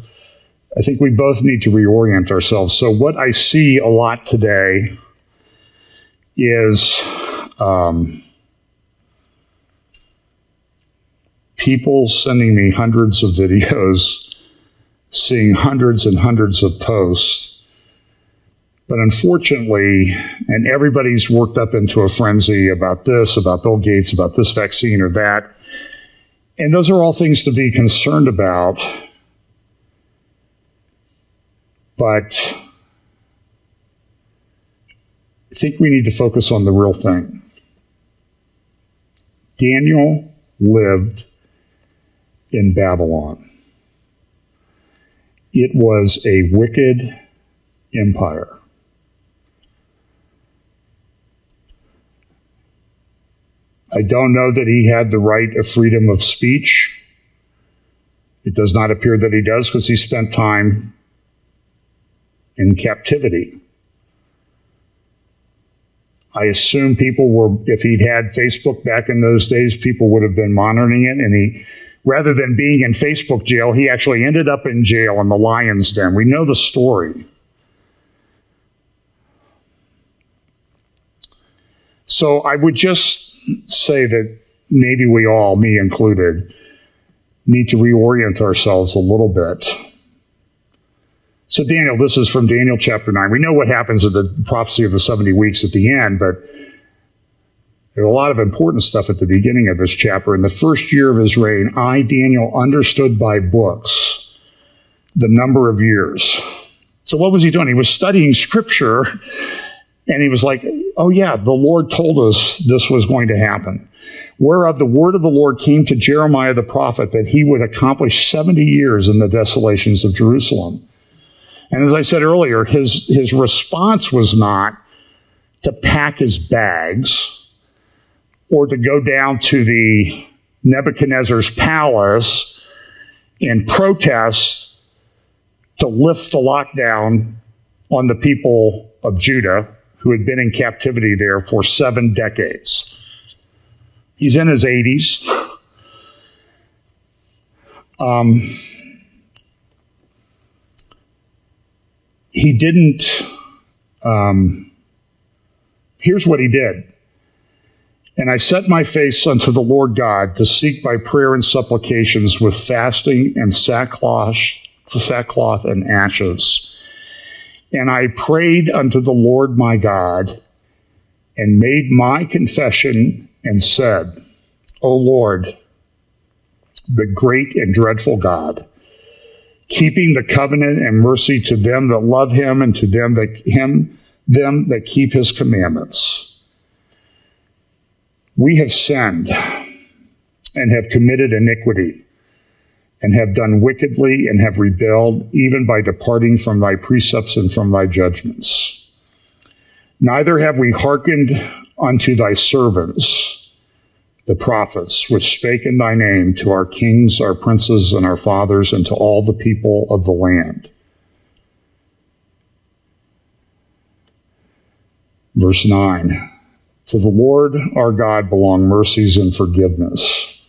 I think we both need to reorient ourselves. So what I see a lot today is people sending me hundreds of videos, seeing hundreds and hundreds of posts. But unfortunately, and everybody's worked up into a frenzy about this, about Bill Gates, about this vaccine or that. And those are all things to be concerned about. But I think we need to focus on the real thing. Daniel lived in Babylon. It was a wicked empire. I don't know that he had the right of freedom of speech. It does not appear that he does because he spent time in captivity. I assume people were, if he'd had Facebook back in those days, people would have been monitoring it. And he, rather than being in Facebook jail, he actually ended up in jail in the lion's den. We know the story. So I would just say that maybe we all, me included, need to reorient ourselves a little bit. So Daniel, this is from Daniel chapter 9. We know what happens at the prophecy of the 70 weeks at the end, but there's a lot of important stuff at the beginning of this chapter. In the first year of his reign, I, Daniel, understood by books the number of years. So what was he doing? He was studying Scripture, and he was like, oh yeah, the Lord told us this was going to happen. Whereof the word of the Lord came to Jeremiah the prophet that he would accomplish 70 years in the desolations of Jerusalem. And as I said earlier, his response was not to pack his bags or to go down to the Nebuchadnezzar's palace and protest to lift the lockdown on the people of Judah who had been in captivity there for 7 decades. He's in his 80s. He didn't, here's what he did. And I set my face unto the Lord God to seek by prayer and supplications with fasting and sackcloth and ashes. And I prayed unto the Lord my God and made my confession and said, O Lord, the great and dreadful God, keeping the covenant and mercy to them that love him and to them that keep his commandments. We have sinned and have committed iniquity and have done wickedly and have rebelled, even by departing from thy precepts and from thy judgments. Neither have we hearkened unto thy servants, the prophets, which spake in thy name to our kings, our princes, and our fathers, and to all the people of the land. Verse 9, To the Lord our God belong mercies and forgiveness.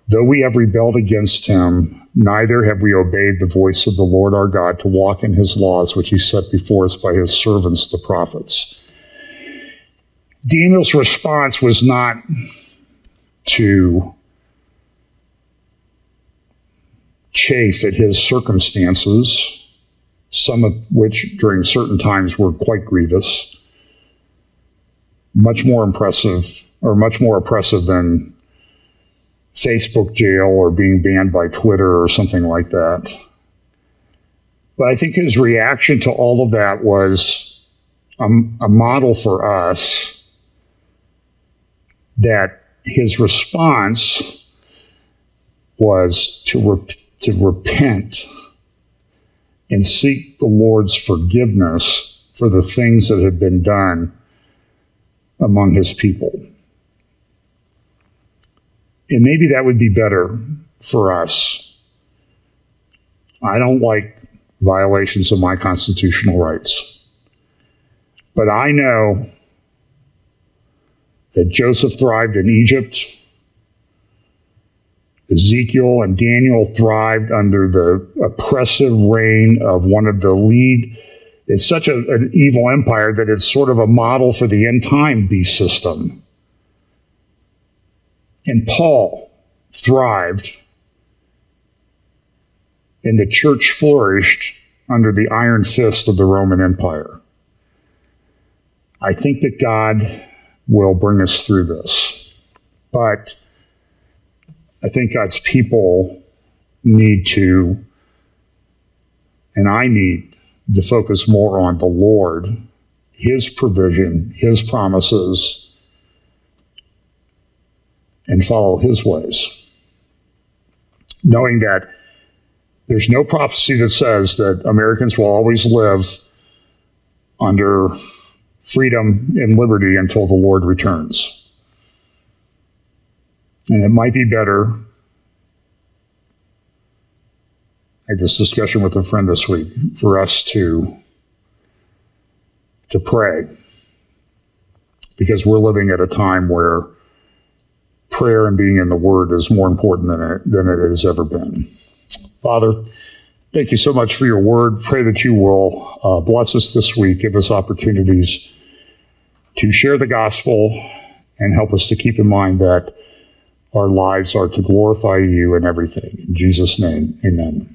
Though we have rebelled against him, neither have we obeyed the voice of the Lord our God to walk in his laws, which he set before us by his servants, the prophets. Daniel's response was not to chafe at his circumstances, some of which during certain times were quite grievous, much more oppressive than Facebook jail or being banned by Twitter or something like that. But I think his reaction to all of that was a model for us, that his response was to repent and seek the Lord's forgiveness for the things that had been done among his people. And maybe that would be better for us. I don't like violations of my constitutional rights. But I know that Joseph thrived in Egypt. Ezekiel and Daniel thrived under the oppressive reign of one of the lead. It's such an evil empire that it's sort of a model for the end time beast system. And Paul thrived, and the church flourished under the iron fist of the Roman Empire. I think that God will bring us through this. But I think God's people need to, and I need to focus more on the Lord, his provision, his promises, and follow his ways. Knowing that there's no prophecy that says that Americans will always live under freedom and liberty until the Lord returns. And it might be better. I had this discussion with a friend this week, for us to pray, because we're living at a time where prayer and being in the Word is more important than it has ever been. Father, thank you so much for your Word. Pray that you will bless us this week, give us opportunities to share the gospel, and help us to keep in mind that our lives are to glorify you in everything. In Jesus' name, amen.